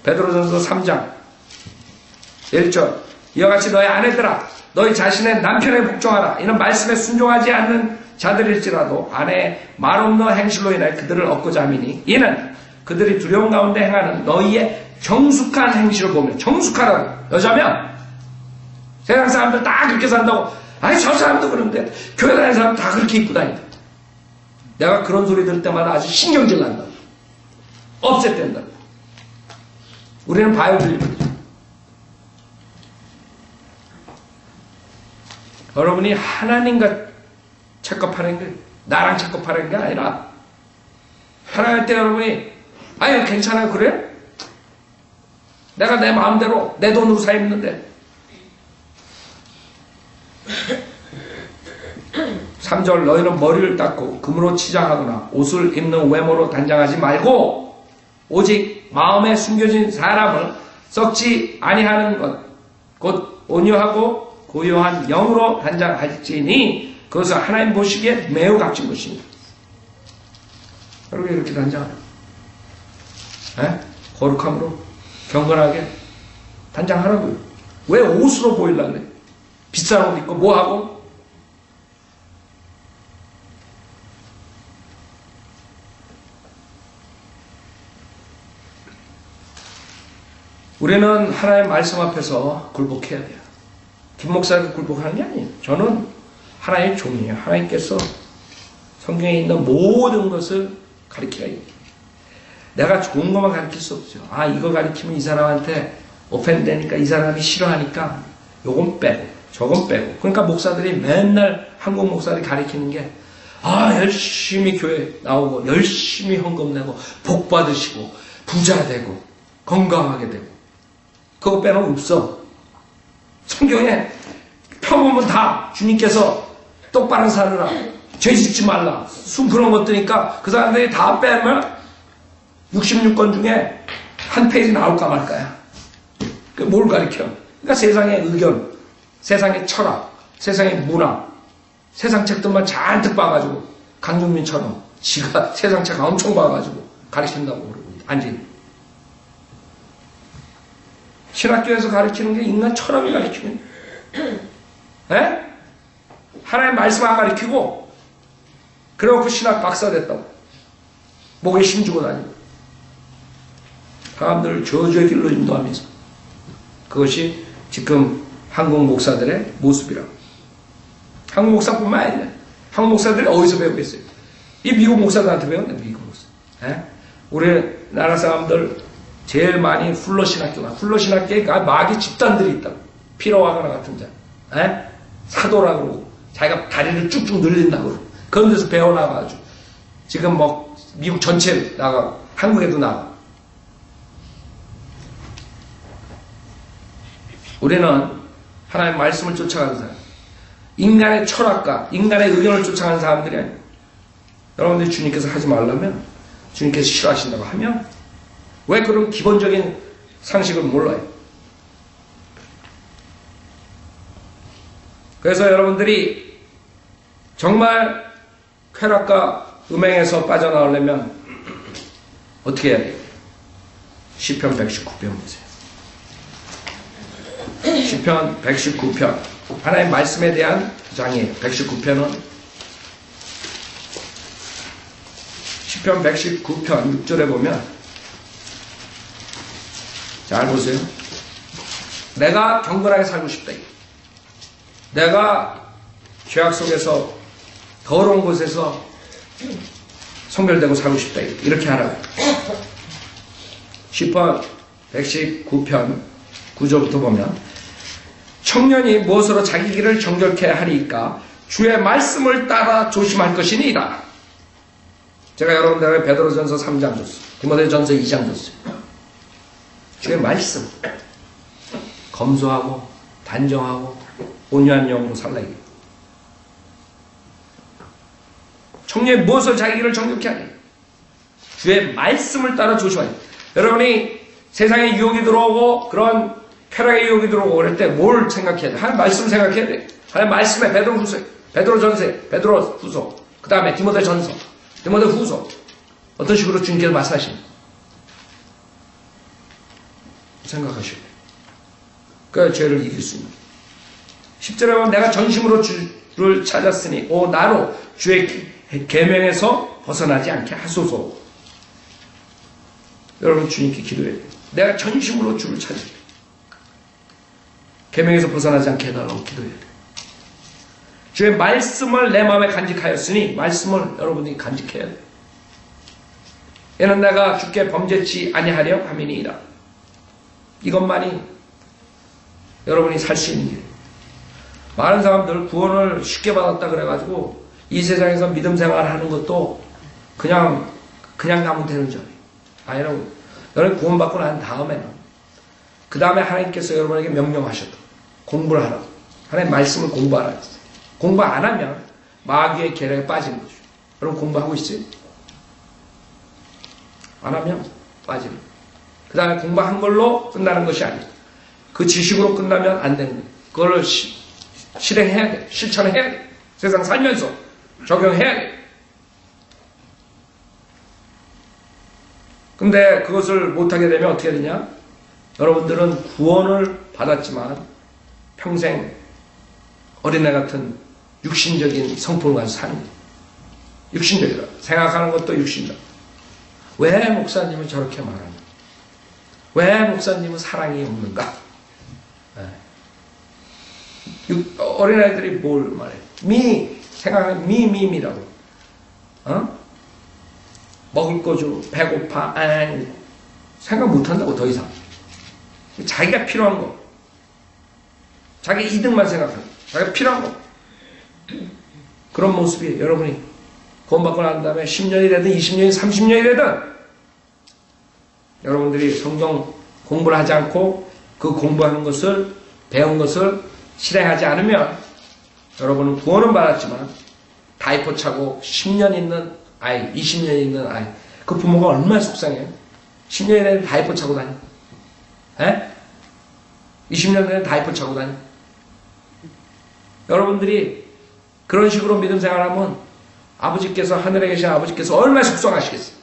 베드로전서 3장 1절, 이와 같이 너희 아내들아 너희 자신의 남편에 복종하라. 이는 말씀에 순종하지 않는 자들일지라도 아내의 말없는 행실로 인해 그들을 얻고자 함이니 이는 그들이 두려움 가운데 행하는 너희의 정숙한 행실을 보며. 정숙하라고. 여자면 세상 사람들 다 그렇게 산다고. 아니 저 사람도 그런데 교회 다니는 사람 다 그렇게 입고 다닌다. 내가 그런 소리 들을 때마다 아주 신경질 난다. 없앴댄다. 우리는 바이올리거든요. 여러분이 하나님과 체크업하는 게 나랑 체크업하는 게 아니라 하나님 때 여러분이 아니 괜찮아요 그래? 내가 내 마음대로 내 돈으로 사 입는데 3절 너희는 머리를 닦고 금으로 치장하거나 옷을 입는 외모로 단장하지 말고 오직 마음에 숨겨진 사람을 썩지 아니하는 것 곧 온유하고 고요한 영으로 단장할지니 그것은 하나님 보시기에 매우 값진 것입니다. 여러분 이렇게 단장하라. 거룩함으로 경건하게 단장하라고요. 왜 옷으로 보이려고 그래? 비싼 옷 입고 뭐하고? 우리는 하나님의 말씀 앞에서 굴복해야 돼요. 김 목사가 굴복하는 게 아니에요. 저는 하나님의 종이에요. 하나님께서 성경에 있는 모든 것을 가르치라. 내가 좋은 것만 가르칠 수 없죠. 이거 가르치면 이 사람한테 오펜되니까 이 사람이 싫어하니까 요건 빼고 저건 빼고. 그러니까 목사들이 맨날 한국 목사들이 가르치는 게 열심히 교회 나오고 열심히 헌금 내고 복 받으시고 부자 되고 건강하게 되고 그거 빼놓으면 없어. 성경에 펴보면 다 주님께서 똑바로 살으라, 죄 짓지 말라, 그런 것들이니까 그 사람들이 다 빼면 66권 중에 한 페이지 나올까 말까야. 뭘 가르쳐? 그러니까 세상의 의견, 세상의 철학, 세상의 문화, 세상 책들만 잔뜩 봐가지고 강준민처럼 지가 세상 책 엄청 봐가지고 가르친다고 그러고 앉은. 신학교에서 가르치는 게 인간 철학을 가르치는 거예요. 하나님 말씀 안 가르치고 그래놓고 신학 박사 됐다고 목에 힘주고 다니고 사람들을 저주의 길로 인도하면서 그것이 지금 한국 목사들의 모습이라고. 한국 목사뿐만 아니라 한국 목사들이 어디서 배우겠어요? 이 미국 목사들한테 배웠네. 미국 목사. 우리나라 사람들 제일 많이 훌러 신학교가 훌러신학교에 마귀 집단들이 있다고. 피로하거나 같은 자. 사도라고 그러고 자기가 다리를 쭉쭉 늘린다고 그러고 그런 데서 배워나가가지고 지금 뭐 미국 전체 나가고 한국에도 나가고. 우리는 하나님의 말씀을 쫓아가는 사람, 인간의 철학과 인간의 의견을 쫓아가는 사람들이 아니에요. 여러분들이 주님께서 하지 말라면 주님께서 싫어하신다고 하면 왜 그런 기본적인 상식을 몰라요? 그래서 여러분들이 정말 쾌락과 음행에서 빠져나오려면 어떻게 해야 돼요? 시편 119편 보세요. 시편 119편 하나님의 말씀에 대한 장이에요. 119편은 시편 119편 6절에 보면 잘 보세요. 내가 경건하게 살고 싶다. 내가 죄악 속에서 더러운 곳에서 성별되고 살고 싶다. 이렇게 하라고. 시편 119편 9절부터 보면 청년이 무엇으로 자기 길을 정결케 하리까 주의 말씀을 따라 조심할 것이니이다. 제가 여러분들에게 베드로전서 3장 줬어요. 디모데전서 2장 줬어요. 주의 말씀 검소하고 단정하고 온유한 영으로 살라. 청년이 무엇을 자기 길을 정결케 하리? 주의 말씀을 따라 조심하리. 여러분이 세상에 유혹이 들어오고 그런 쾌락의 유혹이 들어오고 그럴 때 뭘 생각해야 돼? 하나님 말씀 생각해야 돼. 하나님 말씀에 베드로후서, 베드로전서, 베드로후서, 그 다음에 디모데전서, 디모데후서 어떤 식으로 주님께서 말씀하십니까? 생각하시고 그 죄를 이길 수 있는 10절에 보면 내가 전심으로 주를 찾았으니 오 나로 주의 계명에서 벗어나지 않게 하소서. 여러분 주님께 기도해야 돼요. 내가 전심으로 주를 찾을 때 계명에서 벗어나지 않게 해달라고 기도해야 돼요. 주의 말씀을 내 마음에 간직하였으니 말씀을 여러분이 간직해야 돼요. 이는 내가 주께 범죄치 아니하려 함이니이다. 이것만이 여러분이 살 수 있는 길. 많은 사람들 구원을 쉽게 받았다 그래가지고 이 세상에서 믿음 생활하는 것도 그냥 가면 되는 줄 알아요. 여러분, 여러분 구원받고 난 다음에는 그 다음에 하나님께서 여러분에게 명령하셨다. 공부를 하라고. 하나님 말씀을 공부하라고 했어요. 공부 안 하면 마귀의 계략에 빠지는 거죠. 여러분 공부하고 있어요? 안 하면 빠지는 거예요. 그 다음에 공부한 걸로 끝나는 것이 아니에요. 그 지식으로 끝나면 안 되는 거예요. 그걸 실행해야 돼. 실천해야 돼. 세상 살면서 적용해야 돼. 근데 그것을 못하게 되면 어떻게 되냐? 여러분들은 구원을 받았지만 평생 어린애 같은 육신적인 성품을 가지고 사는 거예요. 육신적이라. 생각하는 것도 육신이다. 왜 목사님은 저렇게 말하냐? 왜 목사님은 사랑이 없는가? 어린아이들이 뭘 말해? 생각하는 미라고. 먹을 거 줘. 배고파. 생각 못한다고 더 이상. 자기가 필요한 거. 자기 이득만 생각하는 거. 자기가 필요한 거. 그런 모습이 여러분이 구원받고 난 다음에 10년이 되든 20년이 30년이 되든 여러분들이 성경 공부를 하지 않고 그 공부하는 것을 배운 것을 실행하지 않으면 여러분은 구원은 받았지만 다이포 차고 10년 있는 아이, 20년 있는 아이, 그 부모가 얼마나 속상해요. 10년이 되면 다이포 차고 다니. 20년 되면 다이포 차고 다니. 여러분들이 그런 식으로 믿음 생활하면 아버지께서, 하늘에 계신 아버지께서 얼마나 속상하시겠어요.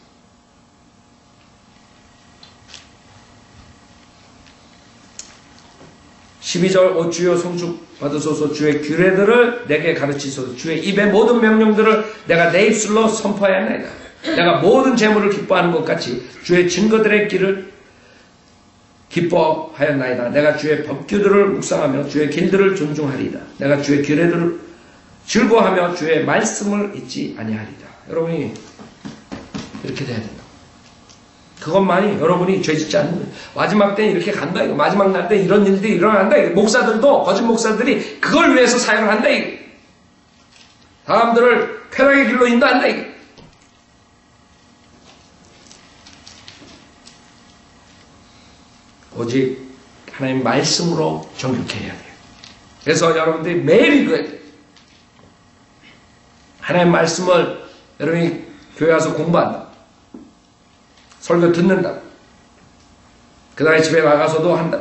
12절 오 주여 송축 받으소서 주의 규례들을 내게 가르치소서 주의 입의 모든 명령들을 내가 내 입술로 선포하였나이다. 내가 모든 재물을 기뻐하는 것 같이 주의 증거들의 길을 기뻐하였나이다. 내가 주의 법규들을 묵상하며 주의 길들을 존중하리이다. 내가 주의 규례들을 즐거워하며 주의 말씀을 잊지 아니하리이다. 여러분이 이렇게 돼야 된다. 그것만이 여러분이 죄짓지 않는 거예요. 마지막 때는 이렇게 간다 이거. 마지막 날 때 이런 일들이 일어난다 이거. 목사들도 거짓 목사들이 그걸 위해서 사역을 한다 이거. 사람들을 쾌락의 길로 인도한다 이거. 오직 하나님 말씀으로 정직해야 돼요. 그래서 여러분들이 매일 읽어야 돼요. 하나님 말씀을 여러분이 교회 와서 공부한다. 설교 듣는다. 그 다음에 집에 나가서도 한다.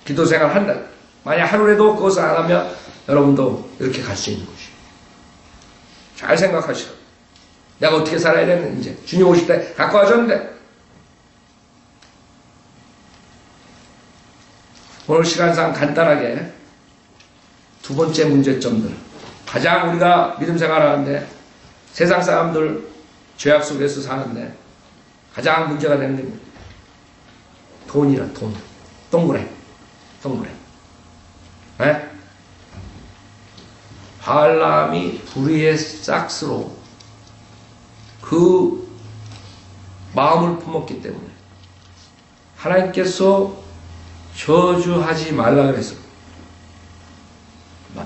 기도 생활 한다. 만약 하루에도 그것을 안 하면 여러분도 이렇게 갈 수 있는 것이에요. 잘 생각하시라. 내가 어떻게 살아야 되는지. 주님 오실 때 갖고 와줬는데. 오늘 시간상 간단하게 두 번째 문제점들. 가장 우리가 믿음 생활하는데 세상 사람들 죄악 속에서 사는데 가장 문제가 되는 게 돈이라 돈. 동그래. 네? 발람이 불의의 싹스로 그 마음을 품었기 때문에 하나님께서 저주하지 말라 그랬어요.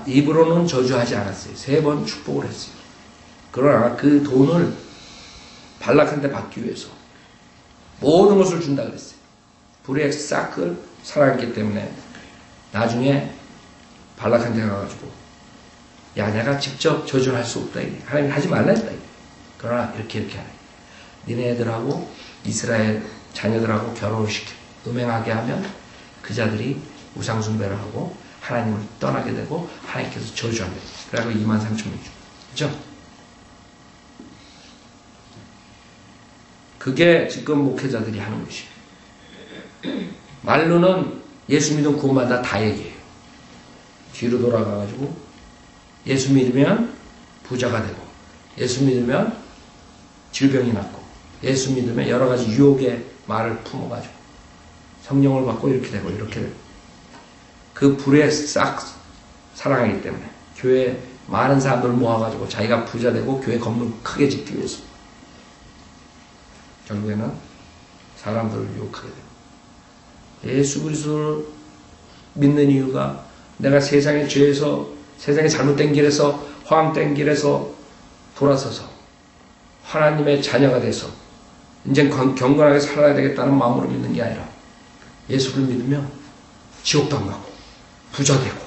입으로는 저주하지 않았어요. 3번 축복을 했어요. 그러나 그 돈을 발락한테 받기 위해서 모든 것을 준다 그랬어요. 불의 싹을 사랑했기 때문에 나중에 발락한테 가가지고 야 내가 직접 저주를 할 수 없다. 하나님 하지 말라 했다. 그러나 이렇게 하네. 니네 애들하고 이스라엘 자녀들하고 결혼을 시켜 음행하게 하면 그 자들이 우상숭배를 하고 하나님을 떠나게 되고 하나님께서 저주한다. 그래서 23,000명 주. 그죠? 그게 지금 목회자들이 하는 것이에요. 말로는 예수 믿음 구원받아 다 얘기해요. 뒤로 돌아가가지고 예수 믿으면 부자가 되고 예수 믿으면 질병이 낫고 예수 믿으면 여러 가지 유혹의 말을 품어가지고 성령을 받고 이렇게 되고 이렇게 되고 그 불에 싹 사랑하기 때문에 교회에 많은 사람들을 모아가지고 자기가 부자 되고 교회 건물 크게 짓기 위해서 결국에는 사람들을 유혹하게 됩니다. 예수 그리스도를 믿는 이유가 내가 세상의 죄에서 세상의 잘못된 길에서 허황된 길에서 돌아서서 하나님의 자녀가 돼서 이제 경건하게 살아야 되겠다는 마음으로 믿는 게 아니라 예수를 믿으면 지옥도 안 가고 부자 되고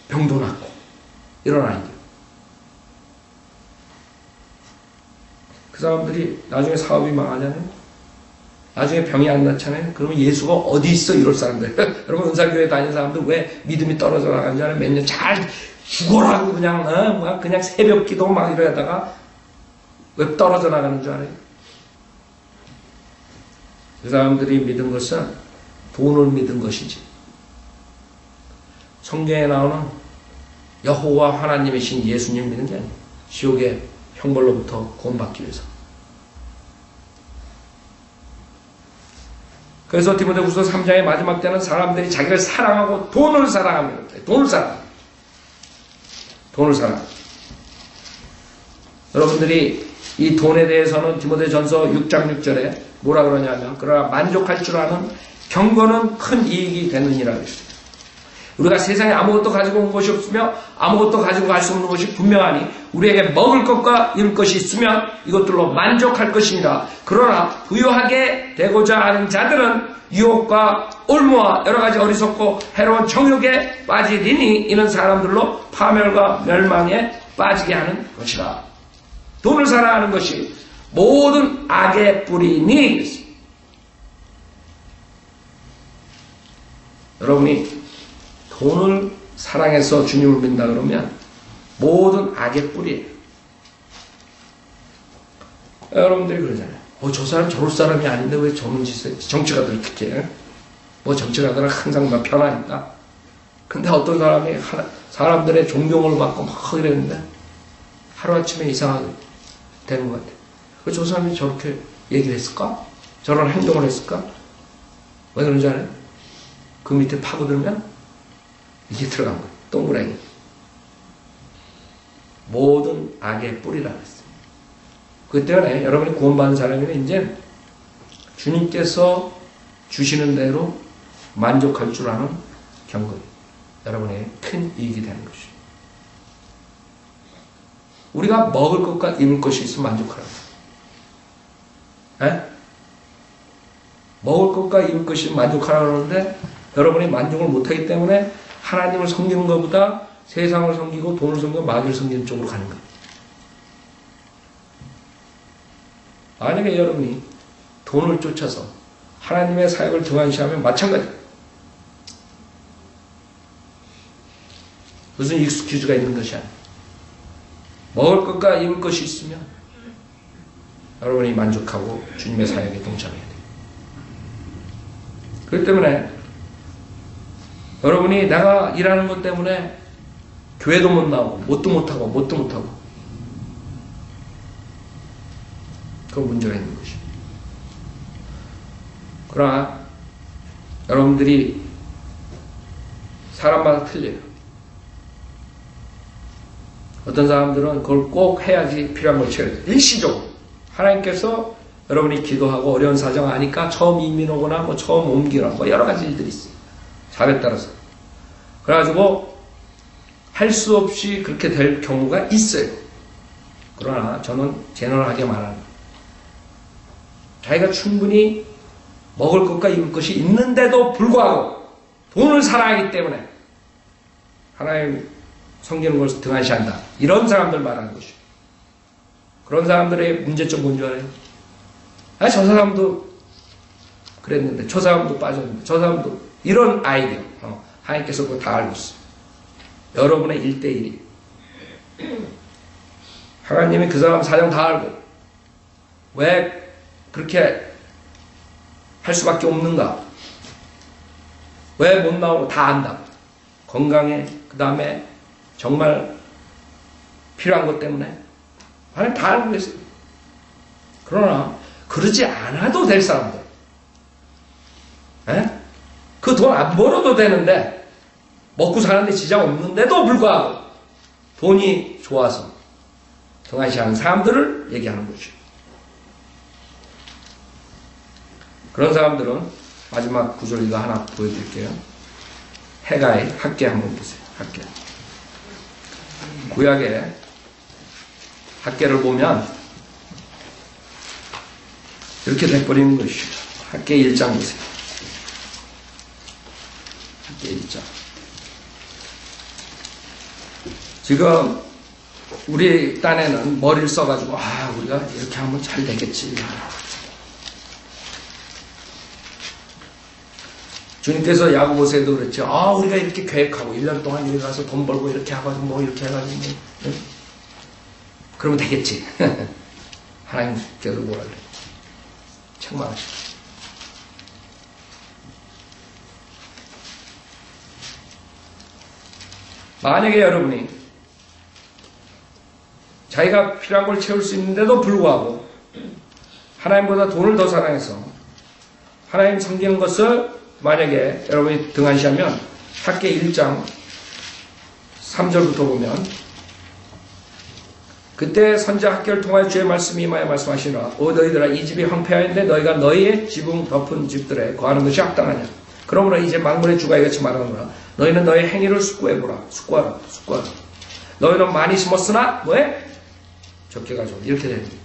병도 낫고 일어나는 거예요. 사람들이 나중에 사업이 망하잖아요. 나중에 병이 안 낫잖아요. 그러면 예수가 어디 있어? 이럴 사람들. 여러분 은사교회 다니는 사람들 왜 믿음이 떨어져 나가는지 알아요? 몇 년 잘 죽어라고 그냥 새벽 기도 막 이러다가 왜 떨어져 나가는 줄 알아요? 그 사람들이 믿은 것은 돈을 믿은 것이지. 성경에 나오는 여호와 하나님이신 예수님 믿는 게 아니에요. 지옥의 형벌로부터 구원받기 위해서. 그래서 디모데후서 3장의 마지막 때는 사람들이 자기를 사랑하고 돈을 사랑합니다. 돈을 사랑. 여러분들이 이 돈에 대해서는 디모데전서 6장 6절에 뭐라 그러냐면 그러나 만족할 줄 아는 경건은 큰 이익이 되느니라 그랬어요. 우리가 세상에 아무것도 가지고 온 것이 없으며 아무것도 가지고 갈 수 없는 것이 분명하니 우리에게 먹을 것과 입을 것이 있으면 이것들로 만족할 것이니라. 그러나 부유하게 되고자 하는 자들은 유혹과 올무와 여러 가지 어리석고 해로운 정욕에 빠지리니 이는 사람들로 파멸과 멸망에 빠지게 하는 것이라. 돈을 사랑하는 것이 모든 악의 뿌리니. 여러분이 돈을 사랑해서 주님을 믿는다 그러면 모든 악의 뿌리예요. 여러분들이 그러잖아요. 저 사람 저럴 사람이 아닌데 왜 저런 짓을, 정치가들 특히. 정치가들은 항상 막 편하니까. 근데 어떤 사람이 사람들의 존경을 받고 막 이랬는데 하루아침에 이상하게 되는 것 같아요. 왜 저 사람이 저렇게 얘기를 했을까? 저런 행동을 했을까? 왜 그런지 알아요? 그 밑에 파고들면 이게 들어간 거예요. 동그라미. 모든 악의 뿌리라고 했어요. 그렇기 때문에 여러분이 구원받은 사람이면 이제 주님께서 주시는 대로 만족할 줄 아는 경건. 여러분의 큰 이익이 되는 것이죠. 우리가 먹을 것과 입을 것이 있으면 만족하라고. 먹을 것과 입을 것이 있으면 만족하라고 하는데 여러분이 만족을 못하기 때문에 하나님을 섬기는 것보다 세상을 섬기고 돈을 섬기고 마귀를 섬기는 쪽으로 가는 거예요. 만약에 여러분이 돈을 쫓아서 하나님의 사역을 등한시하면 마찬가지예요. 무슨 익스큐즈가 있는 것이 아니에요. 먹을 것과 입을 것이 있으면 여러분이 만족하고 주님의 사역에 동참해야 돼요. 그렇기 때문에 여러분이 내가 일하는 것 때문에 교회도 못 나오고 뭣도 못하고 그건 문제가 있는 것이죠. 그러나 여러분들이 사람마다 틀려요. 어떤 사람들은 그걸 꼭 해야지 필요한 걸 채워야 돼요. 일시적으로 하나님께서 여러분이 기도하고 어려운 사정 아니까 처음 이민 오거나 처음 옮기거나 여러 가지 일들이 있어요. 자에 따라서. 그래가지고 할 수 없이 그렇게 될 경우가 있어요. 그러나 저는 제너럴하게 말합니다. 자기가 충분히 먹을 것과 입을 것이 있는데도 불구하고 돈을 사랑하기 때문에 하나님 섬기는 것을 등한시한다. 이런 사람들 말하는 것이죠. 그런 사람들의 문제점 뭔지 알아요? 저 사람도 그랬는데 저 사람도 빠졌는데 저 사람도 이런 아이디어 하나님께서 그거 다 알고 있어요. 여러분의 1대1이 하나님이 그 사람 사정 다 알고 왜 그렇게 할 수밖에 없는가? 왜 못 나오고 다 안다. 건강에 그 다음에 정말 필요한 것 때문에 하나님 다 알고 계세요. 그러나 그러지 않아도 될 사람들 그 돈 안 벌어도 되는데 먹고 사는데 지장 없는데도 불구하고 돈이 좋아서 등한시하는 사람들을 얘기하는 거죠. 그런 사람들은 마지막 구절 이거 하나 보여드릴게요. 해가의 학계 한번 보세요. 학계. 구약의 학계를 보면 이렇게 돼버리는 것이죠. 학계 1장 보세요. 학계 1장. 지금 우리 딴에는 머리를 써가지고 우리가 이렇게 하면 잘 되겠지. 주님께서 야고보서에도 그랬죠. 우리가 이렇게 계획하고 1년 동안 여기 가서 돈 벌고 이렇게 해가지고 뭐 이렇게 해가지고 뭐, 그러면 되겠지. 하나님께서 뭐라 그래? 책망하시죠. 만약에 여러분이 자기가 필요한 걸 채울 수 있는데도 불구하고 하나님보다 돈을 더 사랑해서 하나님 섬기는 것을 만약에 여러분이 등한시하면 학계 1장 3절부터 보면 그때 선지자 학계를 통하여 주의 말씀이 임하여 말씀하시노라. 오 너희들아 이 집이 황폐하였는데 너희가 너희의 지붕 덮은 집들에 거하는 것이 합당하냐. 그러므로 이제 만군의 주가 이같이 말하노라. 너희는 너희 행위를 숙고해보라. 숙고하라. 너희는 많이 심었으나 뭐해? 적게 가져. 이렇게 됩니다.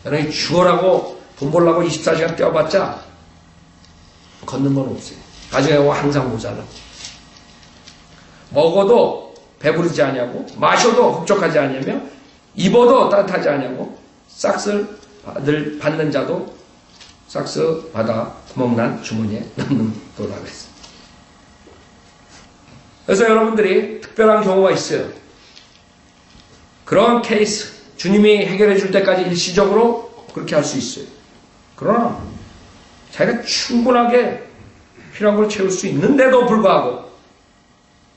여러분이 죽어라고 돈 벌라고 24시간 뛰어봤자 걷는 건 없어요. 나중에 항상 모자라. 먹어도 배부르지 않냐고, 마셔도 흡족하지 않냐며, 입어도 따뜻하지 않냐고, 싹쓸 받는 자도 싹스 받아 구멍난 주머니에 넣는도라 그랬어요. 그래서 여러분들이 특별한 경우가 있어요. 그런 케이스, 주님이 해결해 줄 때까지 일시적으로 그렇게 할 수 있어요. 그러나 자기가 충분하게 필요한 걸 채울 수 있는데도 불구하고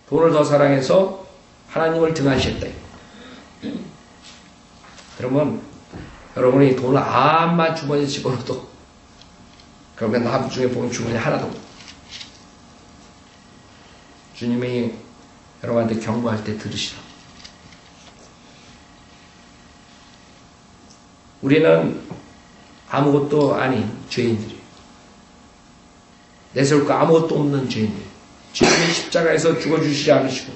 돈을 더 사랑해서 하나님을 등한시했다. 그러면 여러분이 돈을 암만 주머니에 집어넣어도 그러면 나중에 보면 주머니 하나도 없고 주님이 여러분한테 경고할 때 들으시라. 우리는 아무것도 아닌 죄인들이에요. 내세울 거 아무것도 없는 죄인들이에요. 주님이 십자가에서 죽어주시지 않으시고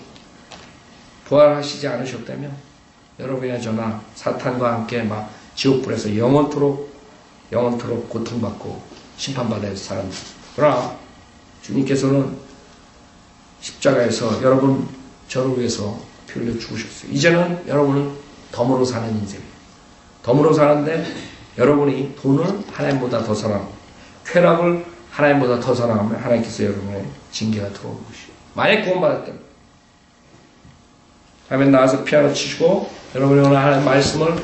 부활하시지 않으셨다면 여러분이나 저나 사탄과 함께 막 지옥불에서 영원토록 고통받고 심판받아야 할 사람들. 그러나 주님께서는 십자가에서 여러분 저를 위해서 피 흘려 죽으셨어요. 이제는 여러분은 덤으로 사는 인생이에요. 덤으로 사는데 여러분이 돈을 하나님보다 더 사랑하고 쾌락을 하나님보다 더 사랑하면 하나님께서 여러분의 징계가 들어오는 것이에요. 만약 구원받았다면 다음에 나와서 피아노 치시고 여러분이 오늘 하나님의 말씀을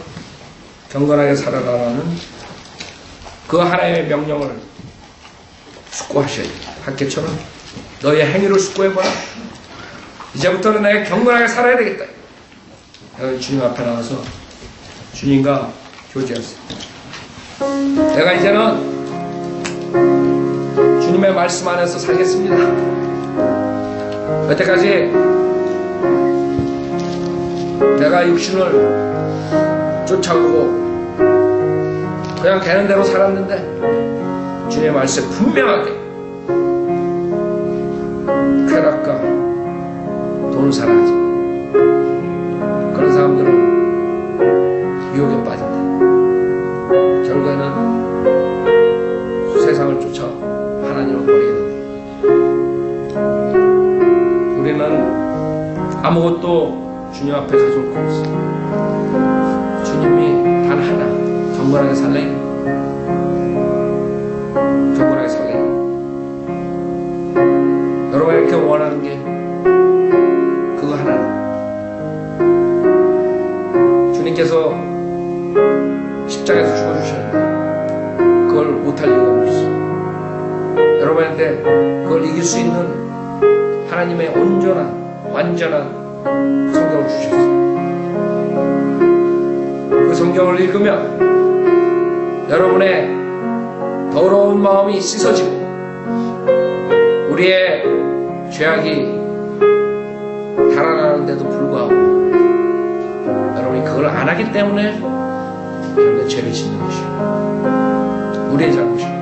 경건하게 살아가라는 그 하나님의 명령을 숙고하셔야 돼요. 학계처럼 너의 행위를 숙고해보라. 이제부터는 내가 경건하게 살아야 되겠다. 여러분 주님 앞에 나와서 주님과 교제하세요. 내가 이제는 주님의 말씀 안에서 살겠습니다. 여태까지 내가 육신을 쫓아오고 그냥 되는 대로 살았는데 주님의 말씀에 분명하게 쾌락과 돈을 사랑하지. 그런 사람들은 유혹에 빠진다. 결국에는 세상을 쫓아 하나님을 버리게 됩니다. 우리는 아무것도 주님 앞에 가져올 거 없어요. 주님이 단 하나 경건하게 살래? 경건하게 살래? 여러분이 이렇게 원하는 게 그거 하나. 주님께서 십자가에서 죽어주셨는데 그걸 못할 이유가 없어요. 여러분한테 그걸 이길 수 있는 하나님의 온전한 완전한 성경을 주셨어요. 그 성경을 읽으면 여러분의 더러운 마음이 씻어지고 우리의 죄악이 달아나는데도 불구하고 여러분이 그걸 안 하기 때문에 결국 죄를 짓는 것이에요. 우리의 잘못이에요.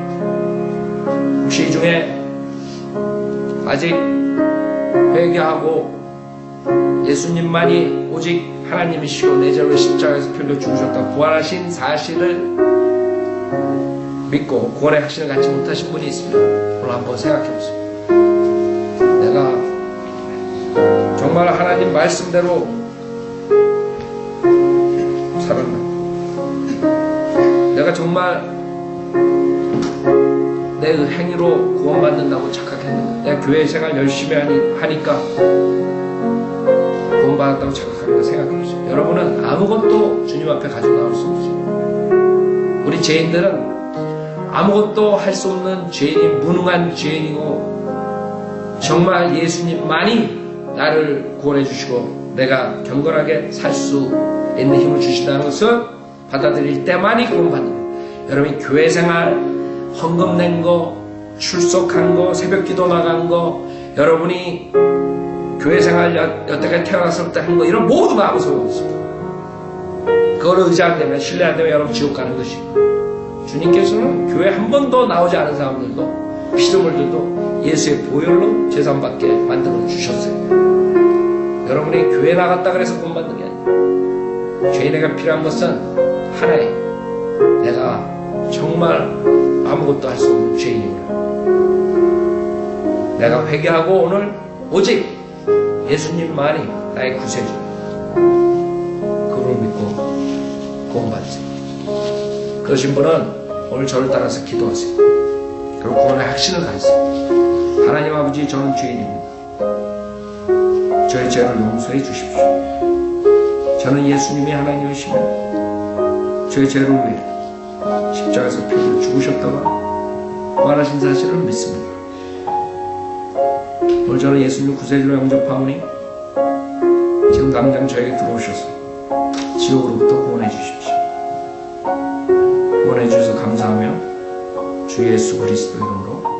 혹시 이 중에 아직 회개하고 예수님만이 오직 하나님이시고 내 죄를 십자가에서 필려 죽으셨다 부활하신 사실을 믿고 구원의 확신을 갖지 못하신 분이 있으면 오늘 한번 생각해 보세요. 내가 정말 하나님 말씀대로 정말 내 행위로 구원받는다고 착각했는데, 내가 교회 생활 열심히 하니까 구원받았다고 착각하는 거 생각해보세요. 여러분은 아무것도 주님 앞에 가지고 나올 수 없어요. 우리 죄인들은 아무것도 할 수 없는 죄인이, 무능한 죄인이고, 정말 예수님만이 나를 구원해 주시고 내가 경건하게 살 수 있는 힘을 주신다는 것을 받아들일 때만이 구원받는 거예요. 여러분이 교회 생활, 헌금 낸 거, 출석한 거, 새벽 기도 나간 거, 여러분이 교회 생활 여태까지 태어났을 때 한 거, 이런 모두가 아무 소용 없습니다. 그걸 의지 안 되면, 신뢰 안 되면 여러분 지옥 가는 것이고, 주님께서는 교회 한 번도 나오지 않은 사람들도, 피조물들도 예수의 보혈로 제사받게 만들어 주셨어요. 여러분이 교회 나갔다 그래서 구원받는 게 아니에요. 죄인에게 필요한 것은 하나예요. 내가 정말 아무것도 할 수 없는 죄인이구나. 내가 회개하고 오늘 오직 예수님만이 나의 구세주, 그를 믿고 구원받으세요. 그러신 분은 오늘 저를 따라서 기도하세요. 그리고 구원의 확신을 가지세요. 하나님 아버지, 저는 죄인입니다. 저의 죄를 용서해 주십시오. 저는 예수님이 하나님이시며 저의 죄를 위해 십자가에서 피를 죽으셨다가 부활하신 사실을 믿습니다. 오늘 저는 예수님 구세주로 영접하오니 지금 당장 저에게 들어오셔서 지옥으로부터 구원해 주십시오. 구원해 주셔서 감사하며 주 예수 그리스도 이름으로